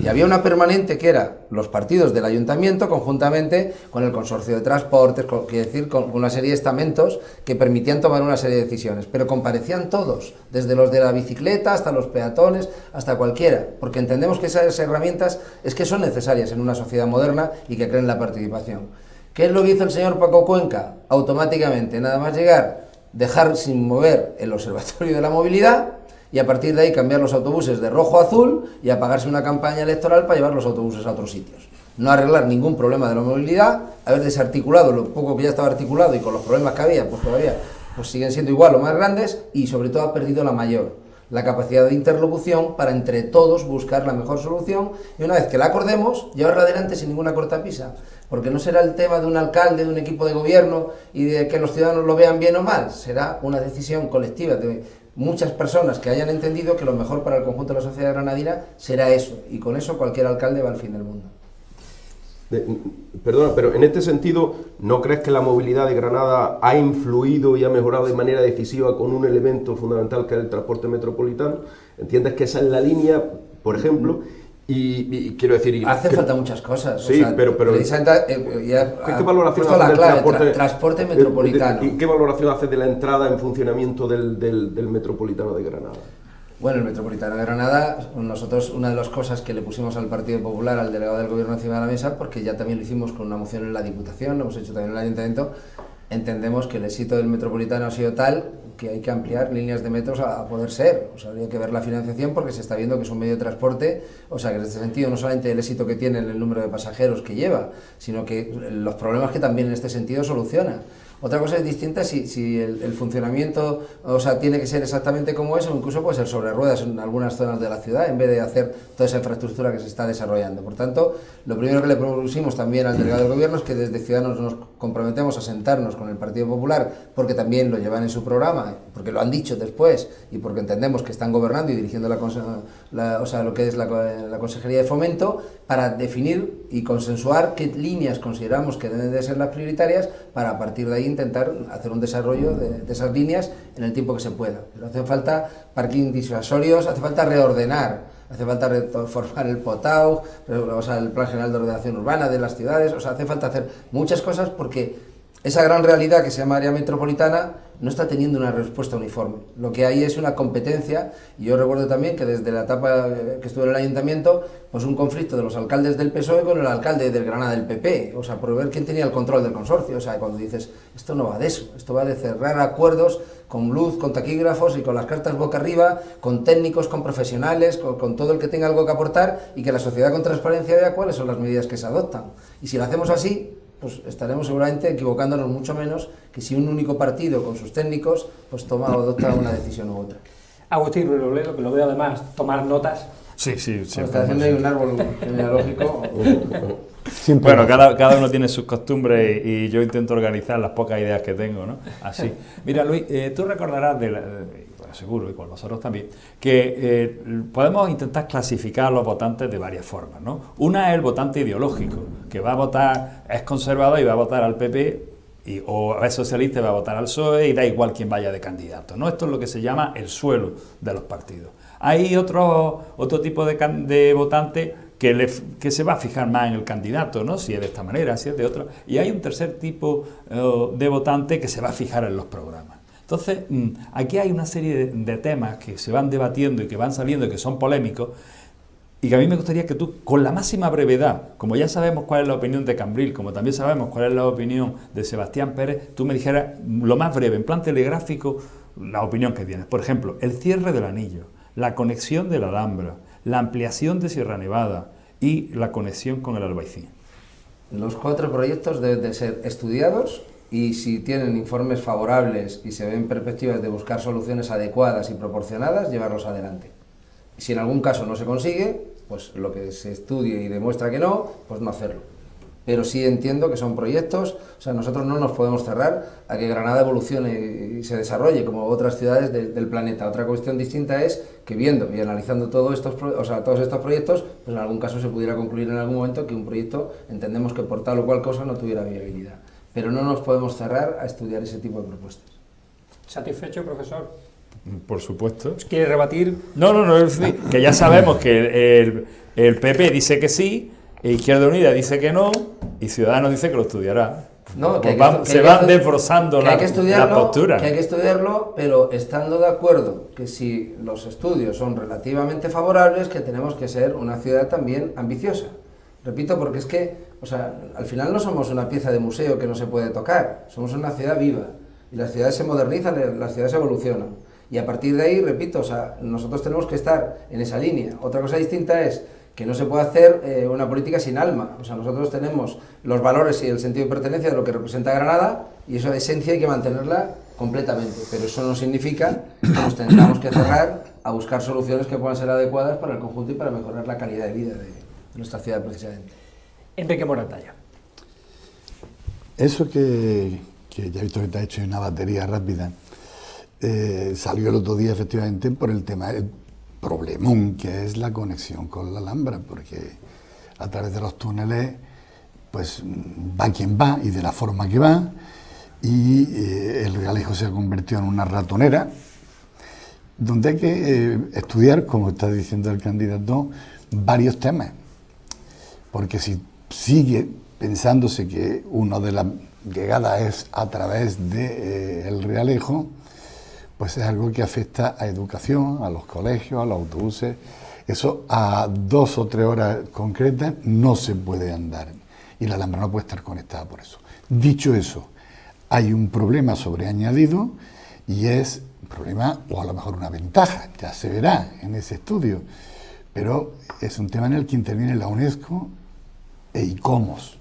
Y había una permanente que era los partidos del ayuntamiento conjuntamente con el consorcio de transportes, con una serie de estamentos que permitían tomar una serie de decisiones, pero comparecían todos, desde los de la bicicleta hasta los peatones, hasta cualquiera, porque entendemos que esas herramientas es que son necesarias en una sociedad moderna y que creen la participación. ¿Qué es lo que hizo el señor Paco Cuenca? Automáticamente, nada más llegar, dejar sin mover el Observatorio de la Movilidad y a partir de ahí cambiar los autobuses de rojo a azul y apagarse una campaña electoral para llevar los autobuses a otros sitios. No arreglar ningún problema de la movilidad, haber desarticulado lo poco que ya estaba articulado y con los problemas que había, pues todavía pues siguen siendo igual o más grandes, y sobre todo ha perdido la mayor, la capacidad de interlocución para entre todos buscar la mejor solución y una vez que la acordemos, llevarla adelante sin ninguna cortapisa. Porque no será el tema de un alcalde, de un equipo de gobierno y de que los ciudadanos lo vean bien o mal, será una decisión colectiva de muchas personas que hayan entendido que lo mejor para el conjunto de la sociedad granadina será eso, y con eso cualquier alcalde va al fin del mundo. Perdona, pero en este sentido, ¿no crees que la movilidad de Granada ha influido y ha mejorado de manera decisiva con un elemento fundamental que es el transporte metropolitano? ¿Entiendes que esa es la línea, por ejemplo? Y quiero decir... Hace falta muchas cosas. Sí, o sea, pero precisamente, ¿qué valoración hace del transporte metropolitano? ¿Y qué valoración hace de la entrada en funcionamiento del metropolitano de Granada? Bueno, el metropolitano de Granada, nosotros una de las cosas que le pusimos al Partido Popular, al delegado del Gobierno encima de la mesa, porque ya también lo hicimos con una moción en la Diputación, lo hemos hecho también en el Ayuntamiento, entendemos que el éxito del metropolitano ha sido tal que hay que ampliar líneas de metros a poder ser. O sea, habría que ver la financiación porque se está viendo que es un medio de transporte, o sea, que en este sentido no solamente el éxito que tiene en el número de pasajeros que lleva, sino que los problemas que también en este sentido soluciona. Otra cosa es distinta si el funcionamiento, o sea, tiene que ser exactamente como es, o incluso puede ser sobre ruedas en algunas zonas de la ciudad, en vez de hacer toda esa infraestructura que se está desarrollando. Por tanto, lo primero que le propusimos también al delegado del Gobierno es que desde Ciudadanos nos comprometemos a sentarnos con el Partido Popular, porque también lo llevan en su programa, porque lo han dicho después, y porque entendemos que están gobernando y dirigiendo lo que es la Consejería de Fomento, para definir y consensuar qué líneas consideramos que deben de ser las prioritarias, para a partir de ahí intentar hacer un desarrollo de esas líneas en el tiempo que se pueda. Pero hace falta parking disuasorios, hace falta reordenar, hace falta reformar el POTAU, o sea, el Plan General de Ordenación Urbana de las ciudades, o sea, hace falta hacer muchas cosas porque esa gran realidad que se llama área metropolitana no está teniendo una respuesta uniforme. Lo que hay es una competencia, y yo recuerdo también que desde la etapa que estuve en el ayuntamiento, pues un conflicto de los alcaldes del PSOE con el alcalde del Granada del PP, o sea, por ver quién tenía el control del consorcio. O sea, cuando dices, esto no va de eso, esto va de cerrar acuerdos con luz, con taquígrafos y con las cartas boca arriba, con técnicos, con profesionales, con todo el que tenga algo que aportar, y que la sociedad con transparencia vea cuáles son las medidas que se adoptan. Y si lo hacemos así, pues estaremos seguramente equivocándonos mucho menos que si un único partido con sus técnicos pues toma o adopta una decisión u otra. Agustín Ruiz Robledo, que lo veo además tomar notas. Sí, sí, Cuando siempre. está haciendo ahí un árbol genealógico. Siempre Bueno, cada uno tiene sus costumbres y yo intento organizar las pocas ideas que tengo, ¿no? Así. Mira, Luis, tú recordarás, bueno, seguro, y con vosotros también, que podemos intentar clasificar a los votantes de varias formas, ¿no? Una es el votante ideológico, que va a votar, es conservador y va a votar al PP, o es socialista y va a votar al PSOE, y da igual quién vaya de candidato, ¿no? Esto es lo que se llama el suelo de los partidos. Hay otro tipo de votante que se va a fijar más en el candidato, ¿no? Si es de esta manera, si es de otra. Y hay un tercer tipo de votante que se va a fijar en los programas. Entonces, aquí hay una serie de temas que se van debatiendo y que van saliendo y que son polémicos, y que a mí me gustaría que tú, con la máxima brevedad, como ya sabemos cuál es la opinión de Cambril, como también sabemos cuál es la opinión de Sebastián Pérez, tú me dijeras lo más breve, en plan telegráfico, la opinión que tienes. Por ejemplo, el cierre del anillo, la conexión de la Alhambra, la ampliación de Sierra Nevada y la conexión con el Albaicín. Los 4 proyectos deben de ser estudiados y si tienen informes favorables y se ven perspectivas de buscar soluciones adecuadas y proporcionadas, llevarlos adelante. Si en algún caso no se consigue, pues lo que se estudie y demuestra que no, pues no hacerlo. Pero sí entiendo que son proyectos, o sea, nosotros no nos podemos cerrar a que Granada evolucione y se desarrolle como otras ciudades del planeta. Otra cuestión distinta es que viendo y analizando todos estos proyectos, pues en algún caso se pudiera concluir en algún momento que un proyecto entendemos que por tal o cual cosa no tuviera viabilidad. Pero no nos podemos cerrar a estudiar ese tipo de propuestas. ¿Satisfecho, profesor? Por supuesto. ¿Quiere rebatir? No, es decir, que ya sabemos que el PP dice que sí, Izquierda Unida dice que no, y Ciudadanos dice que lo estudiará. No, que Se van desbrozando las posturas. Que hay que estudiarlo, pero estando de acuerdo que si los estudios son relativamente favorables, que tenemos que ser una ciudad también ambiciosa. Repito, porque es que, o sea, al final no somos una pieza de museo que no se puede tocar, somos una ciudad viva, y las ciudades se modernizan, las ciudades evolucionan. Y a partir de ahí, repito, o sea, nosotros tenemos que estar en esa línea. Otra cosa distinta es que no se puede hacer una política sin alma. O sea, nosotros tenemos los valores y el sentido de pertenencia de lo que representa Granada, y esa esencia hay que mantenerla completamente. Pero eso no significa que nos tengamos que cerrar a buscar soluciones que puedan ser adecuadas para el conjunto y para mejorar la calidad de vida de nuestra ciudad, precisamente. Enrique Moratalla. Eso que ya he visto que te ha hecho en una batería rápida, salió el otro día efectivamente por el tema, el problemón que es la conexión con la Alhambra, porque a través de los túneles pues va quien va y de la forma que va, y el Realejo se ha convertido en una ratonera donde hay que estudiar, como está diciendo el candidato, varios temas, porque si sigue pensándose que una de las llegadas es a través del Realejo, pues es algo que afecta a educación, a los colegios, a los autobuses. Eso a 2 o 3 horas concretas no se puede andar y la Alhambra no puede estar conectada por eso. Dicho eso, hay un problema sobreañadido y es un problema o a lo mejor una ventaja, ya se verá en ese estudio, pero es un tema en el que interviene la UNESCO e ICOMOS.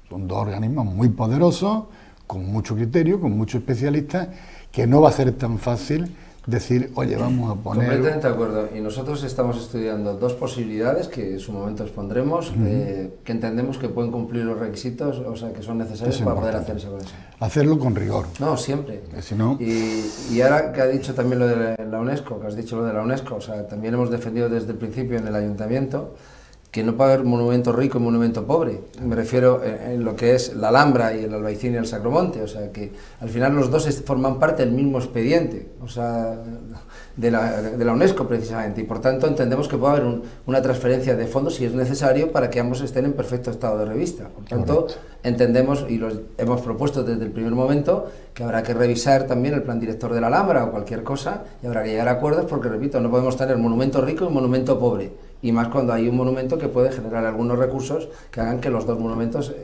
Son 2 organismos muy poderosos, con mucho criterio, con muchos especialistas, que no va a ser tan fácil decir, oye, vamos a poner... Completamente de acuerdo. Y nosotros estamos estudiando 2 posibilidades que en su momento expondremos, que entendemos que pueden cumplir los requisitos, o sea, que son necesarios para poder hacer esa conexión. Hacerlo con rigor. No, siempre. Si no... Y ahora que ha dicho también lo de la UNESCO, que has dicho lo de la UNESCO, o sea, también hemos defendido desde el principio en el Ayuntamiento que no puede haber monumento rico y monumento pobre. Me refiero en lo que es la Alhambra y el Albaicín y el Sacromonte, o sea que al final los dos forman parte del mismo expediente, o sea, de la UNESCO precisamente, y por tanto entendemos que puede haber una transferencia de fondos si es necesario para que ambos estén en perfecto estado de revista. Por tanto, entendemos y lo hemos propuesto desde el primer momento que habrá que revisar también el plan director de la Alhambra o cualquier cosa y habrá que llegar a acuerdos porque, repito, no podemos tener monumento rico y monumento pobre. Y más cuando hay un monumento que puede generar algunos recursos que hagan que los 2 monumentos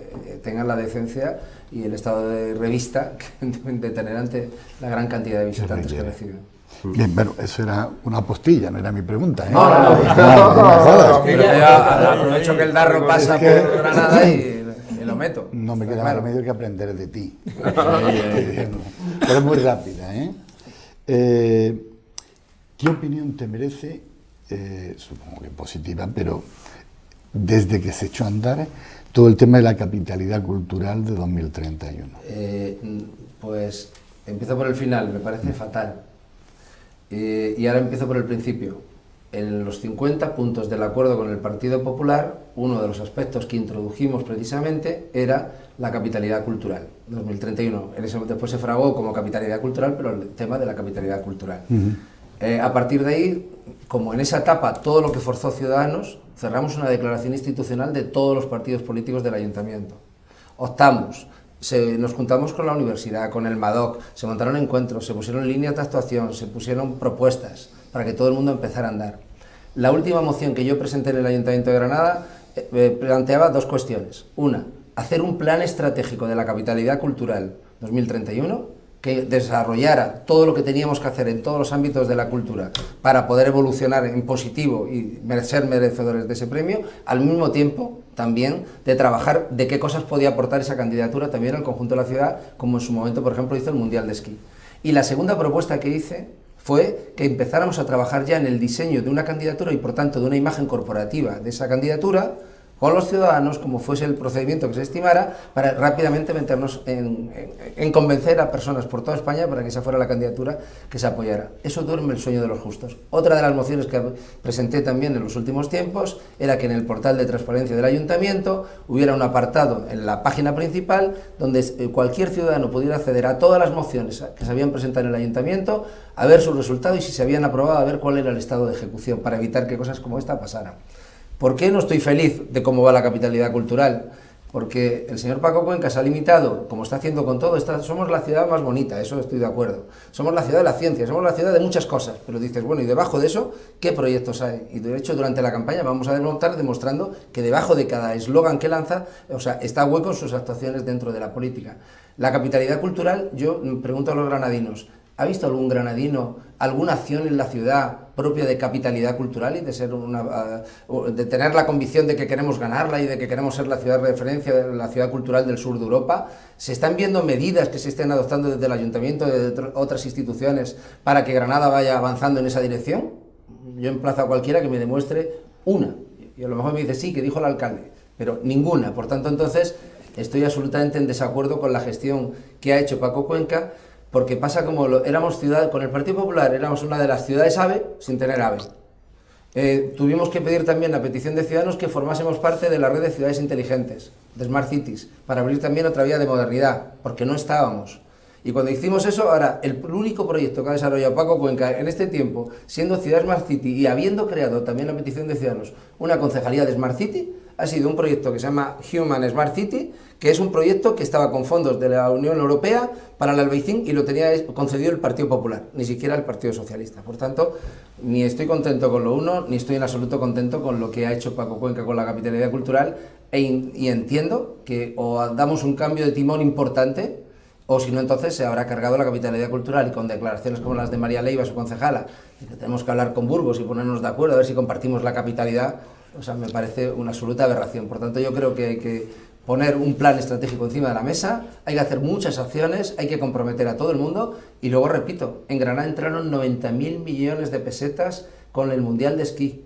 tengan la decencia y el estado de revista que deben de tener ante la gran cantidad de visitantes que reciben. Bien, bueno, eso era una postilla, no era mi pregunta, ¿eh? No. Pero ya aprovecho que el Darro pasa por Granada y lo someto. No me Está queda más claro. remedio que aprender de ti. Pero es muy rápida, ¿qué opinión te merece, supongo que positiva, pero desde que se echó a andar todo el tema de la capitalidad cultural de 2031? Pues empiezo por el final, me parece fatal. Y ahora empiezo por el principio. En los 50 puntos del acuerdo con el Partido Popular, uno de los aspectos que introdujimos precisamente era la capitalidad cultural, 2031. Después se fragó como capitalidad cultural, pero el tema de la capitalidad cultural. A partir de ahí, como en esa etapa todo lo que forzó Ciudadanos, cerramos una declaración institucional de todos los partidos políticos del Ayuntamiento. Optamos, nos juntamos con la universidad, con el MADOC, se montaron encuentros, se pusieron líneas de actuación, se pusieron propuestas para que todo el mundo empezara a andar. La última moción que yo presenté en el Ayuntamiento de Granada planteaba dos cuestiones. Una, hacer un plan estratégico de la capitalidad cultural 2031 que desarrollara todo lo que teníamos que hacer en todos los ámbitos de la cultura para poder evolucionar en positivo y ser merecedores de ese premio, al mismo tiempo también de trabajar de qué cosas podía aportar esa candidatura también al conjunto de la ciudad, como en su momento, por ejemplo, hizo el Mundial de Esquí. Y la segunda propuesta que hice fue que empezáramos a trabajar ya en el diseño de una candidatura y, por tanto, de una imagen corporativa de esa candidatura con los ciudadanos, como fuese el procedimiento que se estimara, para rápidamente meternos en convencer a personas por toda España para que esa fuera la candidatura que se apoyara. Eso duerme el sueño de los justos. Otra de las mociones que presenté también en los últimos tiempos era que en el portal de transparencia del Ayuntamiento hubiera un apartado en la página principal donde cualquier ciudadano pudiera acceder a todas las mociones que se habían presentado en el Ayuntamiento, a ver sus resultados y si se habían aprobado, a ver cuál era el estado de ejecución, para evitar que cosas como esta pasaran. ¿Por qué no estoy feliz de cómo va la capitalidad cultural? Porque el señor Paco Cuenca se ha limitado, como está haciendo con todo, somos la ciudad más bonita, eso estoy de acuerdo. Somos la ciudad de la ciencia, somos la ciudad de muchas cosas, pero dices, bueno, y debajo de eso, ¿qué proyectos hay? Y de hecho, durante la campaña vamos a estar demostrando que debajo de cada eslogan que lanza, o sea, está hueco en sus actuaciones dentro de la política. La capitalidad cultural, yo pregunto a los granadinos, ¿ha visto algún granadino alguna acción en la ciudad propia de capitalidad cultural y de ser de tener la convicción de que queremos ganarla y de que queremos ser la ciudad de referencia, la ciudad cultural del sur de Europa? ¿Se están viendo medidas que se estén adoptando desde el Ayuntamiento y de otras instituciones para que Granada vaya avanzando en esa dirección? Yo emplazo a cualquiera que me demuestre una. Y a lo mejor me dice, sí, que dijo el alcalde, pero ninguna. Por tanto, entonces, estoy absolutamente en desacuerdo con la gestión que ha hecho Paco Cuenca, porque pasa como éramos ciudad, con el Partido Popular éramos una de las ciudades AVE sin tener AVE. Tuvimos que pedir también a petición de ciudadanos que formásemos parte de la red de ciudades inteligentes, de Smart Cities, para abrir también otra vía de modernidad, porque no estábamos. Y cuando hicimos eso, ahora el único proyecto que ha desarrollado Paco Cuenca en este tiempo, siendo ciudad Smart City y habiendo creado también a petición de ciudadanos una concejalía de Smart City, ha sido un proyecto que se llama Human Smart City, que es un proyecto que estaba con fondos de la Unión Europea para el Albaicín y lo tenía concedido el Partido Popular, ni siquiera el Partido Socialista. Por tanto, ni estoy contento con lo uno, ni estoy en absoluto contento con lo que ha hecho Paco Cuenca con la capitalidad cultural, y entiendo que o damos un cambio de timón importante, o si no, entonces se habrá cargado la capitalidad cultural, y con declaraciones como las de María Leiva, su concejala, de que tenemos que hablar con Burgos y ponernos de acuerdo a ver si compartimos la capitalidad. O sea, me parece una absoluta aberración. Por tanto, yo creo que hay que poner un plan estratégico encima de la mesa, hay que hacer muchas acciones, hay que comprometer a todo el mundo, y luego, repito, en Granada entraron 90.000 millones de pesetas con el Mundial de Esquí.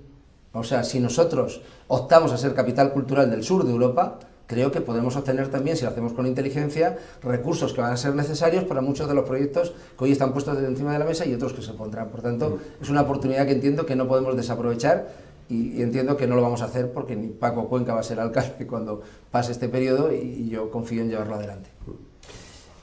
O sea, si nosotros optamos a ser capital cultural del sur de Europa, creo que podemos obtener también, si lo hacemos con inteligencia, recursos que van a ser necesarios para muchos de los proyectos que hoy están puestos encima de la mesa y otros que se pondrán. Por tanto, es una oportunidad que entiendo que no podemos desaprovechar, y entiendo que no lo vamos a hacer porque ni Paco Cuenca va a ser alcalde cuando pase este periodo, y yo confío en llevarlo adelante.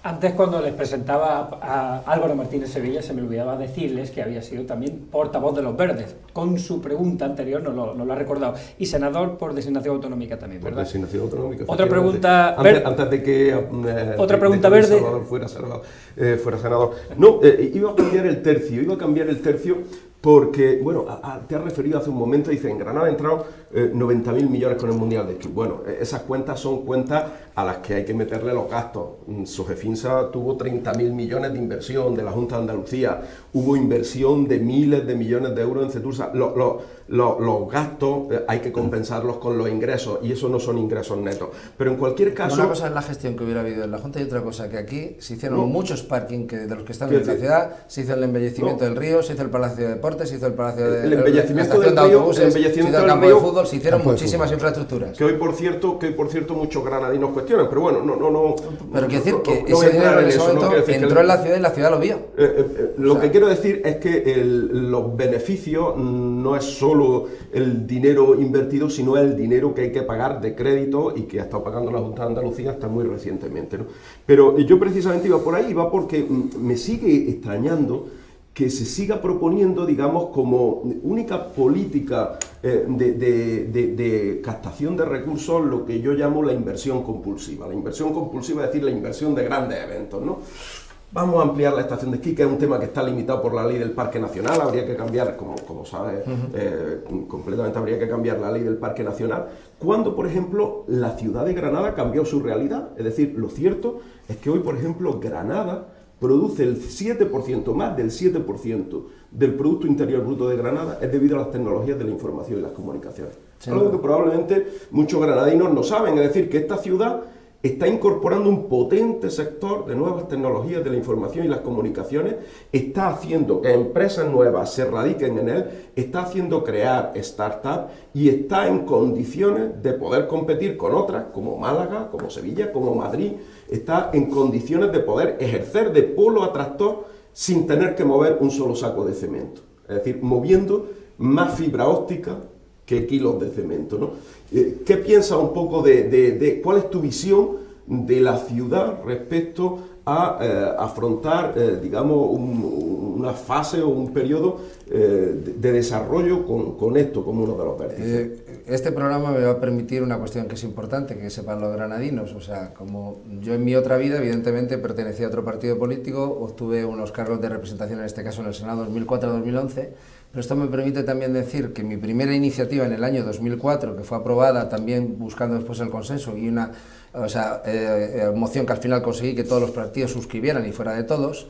Antes, cuando les presentaba a Álvaro Martínez Sevilla, se me olvidaba decirles que había sido también portavoz de los Verdes. Con su pregunta anterior no lo ha recordado. Y senador por designación autonómica también, ¿verdad? Por designación autonómica. Otra pregunta... Antes de que... otra pregunta verde. Salvador fuera senador. No, iba a cambiar el tercio Porque, bueno, te has referido hace un momento, dice, en Granada han entrado 90.000 millones con el Mundial de Esquí. Bueno, esas cuentas son cuentas a las que hay que meterle los gastos. Sogefinsa tuvo 30.000 millones de inversión de la Junta de Andalucía, hubo inversión de miles de millones de euros en Cetursa. Los gastos hay que compensarlos con los ingresos, y eso no son ingresos netos. Pero en cualquier caso... Una cosa es la gestión que hubiera habido en la Junta y otra cosa que aquí se hicieron muchos parking de los que están en la ciudad, se hizo el embellecimiento del río, se hizo el Palacio de Deportes, se hizo el Palacio de... El embellecimiento del río, se hizo el campo de fútbol, se hicieron muchísimas infraestructuras. Que hoy, por cierto, muchos granadinos cuestionan, pero bueno, no... Pero quiero decir que ese dinero en ese momento entró en la ciudad y la ciudad lo vio. Lo que quiero decir es que los beneficios no es solo el dinero invertido, sino el dinero que hay que pagar de crédito y que ha estado pagando la Junta de Andalucía hasta muy recientemente, ¿no? Pero yo precisamente iba por ahí, iba porque me sigue extrañando que se siga proponiendo, digamos, como única política de captación de recursos lo que yo llamo la inversión compulsiva. La inversión compulsiva es decir, la inversión de grandes eventos, ¿no? Vamos a ampliar la estación de esquí, que es un tema que está limitado por la ley del Parque Nacional, habría que cambiar, como sabes, completamente habría que cambiar la ley del Parque Nacional, cuando, por ejemplo, la ciudad de Granada cambió su realidad. Es decir, lo cierto es que hoy, por ejemplo, Granada produce el 7%, más del 7% del Producto Interior Bruto de Granada es debido a las tecnologías de la información y las comunicaciones. Sí, algo que probablemente muchos granadinos no saben, es decir, que esta ciudad está incorporando un potente sector de nuevas tecnologías de la información y las comunicaciones, está haciendo que empresas nuevas se radiquen en él, está haciendo crear startups y está en condiciones de poder competir con otras, como Málaga, como Sevilla, como Madrid, está en condiciones de poder ejercer de polo atractor sin tener que mover un solo saco de cemento, es decir, moviendo más fibra óptica que kilos de cemento, ¿no? ¿Qué piensas un poco de cuál es tu visión de la ciudad respecto a afrontar, digamos, una fase o un periodo de desarrollo con esto como uno de los vértices? Este programa me va a permitir una cuestión que es importante, que sepan los granadinos. O sea, como yo en mi otra vida, evidentemente, pertenecía a otro partido político, obtuve unos cargos de representación, en este caso en el Senado 2004-2011, pero esto me permite también decir que mi primera iniciativa en el año 2004, que fue aprobada también buscando después el consenso y una moción que al final conseguí que todos los partidos suscribieran y fuera de todos,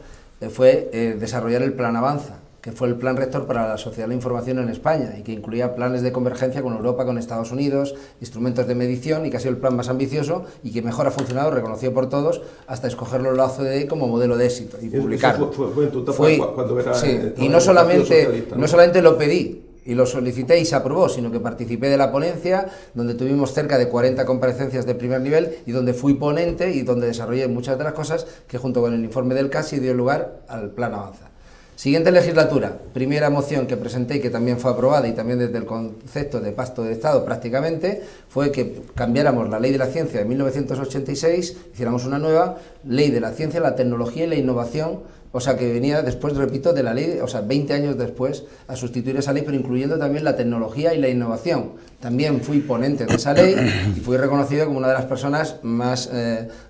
fue desarrollar el Plan Avanza, que fue el plan rector para la sociedad de la información en España y que incluía planes de convergencia con Europa, con Estados Unidos, instrumentos de medición, y que ha sido el plan más ambicioso y que mejor ha funcionado, reconocido por todos, hasta escogerlo en la OCDE como modelo de éxito y publicarlo. Fue en tu etapa cuando era... Sí, y no solamente lo pedí y lo solicité y se aprobó, sino que participé de la ponencia, donde tuvimos cerca de 40 comparecencias de primer nivel y donde fui ponente y donde desarrollé muchas de las cosas que junto con el informe del CASI dio lugar al Plan Avanza. Siguiente legislatura, primera moción que presenté y que también fue aprobada y también desde el concepto de pacto de Estado prácticamente, fue que cambiáramos la ley de la ciencia de 1986, hiciéramos una nueva ley de la ciencia, la tecnología y la innovación, o sea que venía después, repito, de la ley, o sea 20 años después, a sustituir esa ley, pero incluyendo también la tecnología y la innovación. También fui ponente de esa ley y fui reconocido como una de las personas más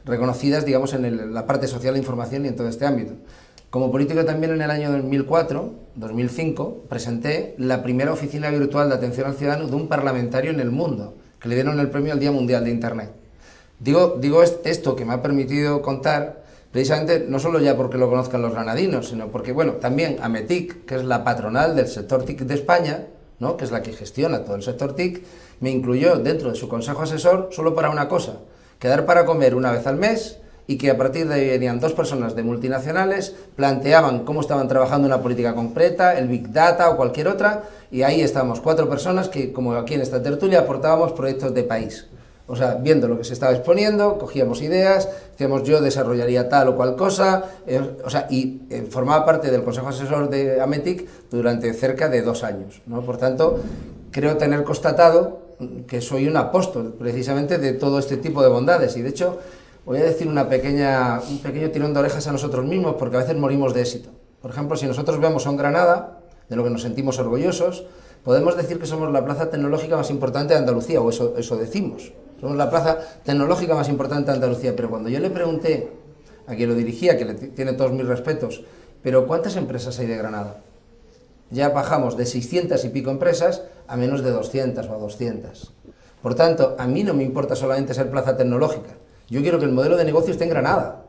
reconocidas, digamos, en la parte social de información y en todo este ámbito. Como político también en el año 2004-2005 presenté la primera oficina virtual de atención al ciudadano de un parlamentario en el mundo, que le dieron el premio al Día Mundial de Internet. Digo esto que me ha permitido contar, precisamente no solo ya porque lo conozcan los granadinos, sino porque, bueno, también Ametic, que es la patronal del sector TIC de España, ¿no?, que es la que gestiona todo el sector TIC, me incluyó dentro de su consejo asesor solo para una cosa, quedar para comer una vez al mes, y que a partir de ahí venían dos personas de multinacionales, planteaban cómo estaban trabajando una política concreta, el Big Data o cualquier otra, y ahí estábamos 4 personas que, como aquí en esta tertulia, aportábamos proyectos de país. O sea, viendo lo que se estaba exponiendo, cogíamos ideas, decíamos yo desarrollaría tal o cual cosa, formaba parte del consejo asesor de Ametic durante cerca de 2 años, ¿no? Por tanto, creo tener constatado que soy un apóstol precisamente de todo este tipo de bondades, y de hecho voy a decir un pequeño tirón de orejas a nosotros mismos, porque a veces morimos de éxito. Por ejemplo, si nosotros vemos a un Granada, de lo que nos sentimos orgullosos, podemos decir que somos la plaza tecnológica más importante de Andalucía, o eso decimos. Somos la plaza tecnológica más importante de Andalucía, pero cuando yo le pregunté a quien lo dirigía, que le tiene todos mis respetos, pero ¿cuántas empresas hay de Granada? ya bajamos de 600 y pico empresas a menos de 200 o a 200. Por tanto, a mí no me importa solamente ser plaza tecnológica. Yo quiero que el modelo de negocio esté en Granada.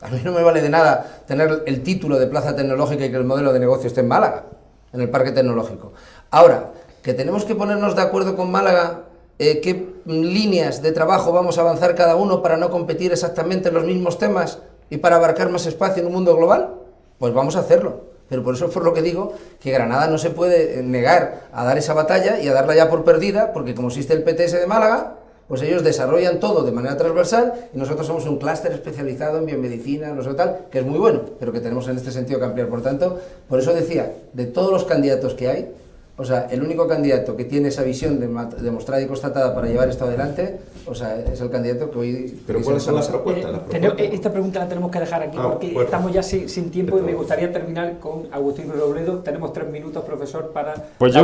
A mí no me vale de nada tener el título de plaza tecnológica y que el modelo de negocio esté en Málaga, en el parque tecnológico. Ahora, que tenemos que ponernos de acuerdo con Málaga qué líneas de trabajo vamos a avanzar cada uno para no competir exactamente en los mismos temas y para abarcar más espacio en un mundo global, pues vamos a hacerlo. Pero por eso es por lo que digo que Granada no se puede negar a dar esa batalla y a darla ya por perdida, porque como existe el PTS de Málaga, pues ellos desarrollan todo de manera transversal y nosotros somos un clúster especializado en biomedicina, no sé tal, que es muy bueno, pero que tenemos en este sentido que ampliar. Por tanto, por eso decía, de todos los candidatos que hay, o sea, el único candidato que tiene esa visión demostrada y constatada para llevar esto adelante, o sea, es el candidato que hoy... Pero ¿cuáles son las propuestas? Esta pregunta la tenemos que dejar aquí porque bueno. estamos ya sin tiempo y me gustaría terminar con Agustín Robledo. Tenemos 3 minutos, profesor, para... Pues yo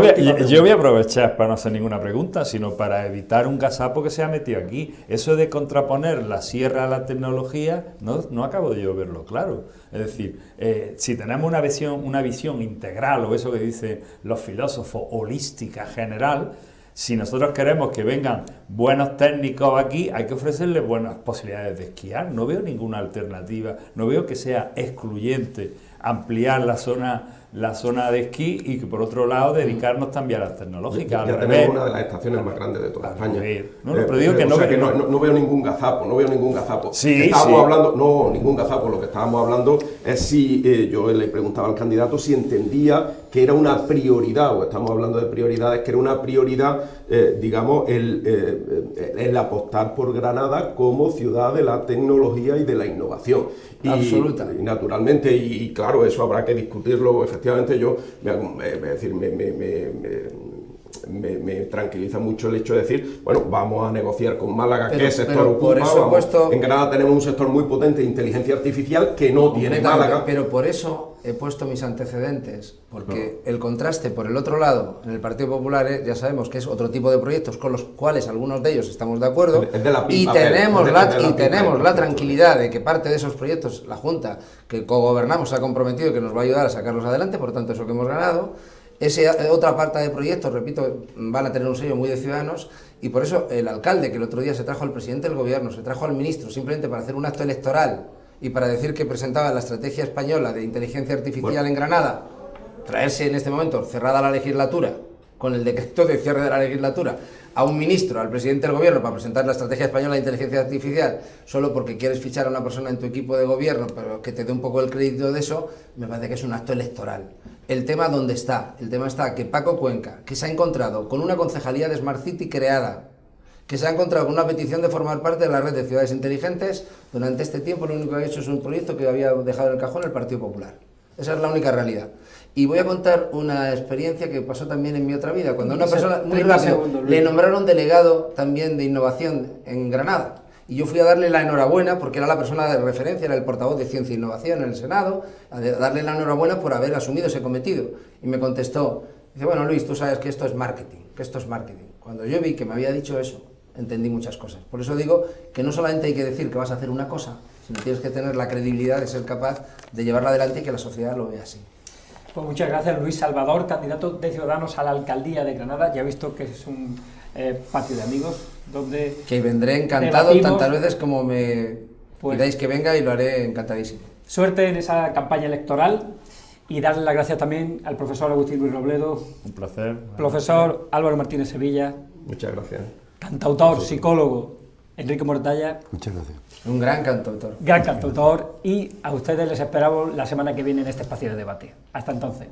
voy a aprovechar para no hacer ninguna pregunta, sino para evitar un gazapo que se ha metido aquí. Eso de contraponer la sierra a la tecnología, no acabo de yo verlo claro. Es decir, si tenemos una visión integral, o eso que dicen los filósofos, holística, general, si nosotros queremos que vengan buenos técnicos aquí, hay que ofrecerles buenas posibilidades de esquiar. No veo ninguna alternativa, no veo que sea excluyente ampliar la zona de esquí y que por otro lado dedicarnos también a las tecnológicas. Ya tenemos una de las estaciones más grandes de toda España. Pero digo que no veo ningún gazapo, Sí, hablando, no, ningún gazapo, lo que estábamos hablando es si, yo le preguntaba al candidato si entendía que era una prioridad, o estamos hablando de prioridades, que era una prioridad, digamos, el apostar por Granada como ciudad de la tecnología y de la innovación. Absoluta. Y naturalmente, y claro, eso habrá que discutirlo. Efectivamente, yo, me tranquiliza mucho el hecho de decir, bueno, vamos a negociar con Málaga qué sector ocupa. En Granada tenemos un sector muy potente de inteligencia artificial que no tiene Málaga. Pero por eso he puesto mis antecedentes, porque el contraste por el otro lado, en el Partido Popular, ya sabemos que es otro tipo de proyectos con los cuales algunos de ellos estamos de acuerdo, y tenemos la tranquilidad de que parte de esos proyectos la Junta que cogobernamos se ha comprometido que nos va a ayudar a sacarlos adelante, por tanto eso que hemos ganado. Esa otra parte de proyectos, repito, van a tener un sello muy de Ciudadanos, y por eso el alcalde, que el otro día se trajo al presidente del gobierno, se trajo al ministro, simplemente para hacer un acto electoral y para decir que presentaba la estrategia española de inteligencia artificial en Granada, traerse en este momento cerrada la legislatura, con el decreto de cierre de la legislatura, a un ministro, al presidente del gobierno, para presentar la estrategia española de inteligencia artificial, solo porque quieres fichar a una persona en tu equipo de gobierno, pero que te dé un poco el crédito de eso, me parece que es un acto electoral. El tema ¿dónde está? El tema está que Paco Cuenca, que se ha encontrado con una concejalía de Smart City creada, que se ha encontrado con una petición de formar parte de la red de ciudades inteligentes, durante este tiempo lo único que ha hecho es un proyecto que había dejado en el cajón el Partido Popular. Esa es la única realidad. Y voy a contar una experiencia que pasó también en mi otra vida, cuando a una persona, muy rápido, le nombraron delegado también de innovación en Granada. Y yo fui a darle la enhorabuena, porque era la persona de referencia, era el portavoz de Ciencia e Innovación en el Senado, a darle la enhorabuena por haber asumido ese cometido. Y me contestó, dice, bueno Luis, tú sabes que esto es marketing, Cuando yo vi que me había dicho eso, entendí muchas cosas. Por eso digo que no solamente hay que decir que vas a hacer una cosa, sino tienes que tener la credibilidad de ser capaz de llevarla adelante y que la sociedad lo vea así. Pues muchas gracias, Luis Salvador, candidato de Ciudadanos a la alcaldía de Granada. Ya he visto que es un patio de amigos donde... Que vendré encantado tantas veces como me pidáis que venga, y lo haré encantadísimo. Suerte en esa campaña electoral y darle las gracias también al profesor Agustín Ruiz Robledo. Un placer. Profesor Álvaro Martínez Sevilla. Muchas gracias. Cantautor, psicólogo Enrique Mortalla. Muchas gracias. Un gran cantautor. Gran cantautor, y a ustedes les esperamos la semana que viene en este espacio de debate. Hasta entonces.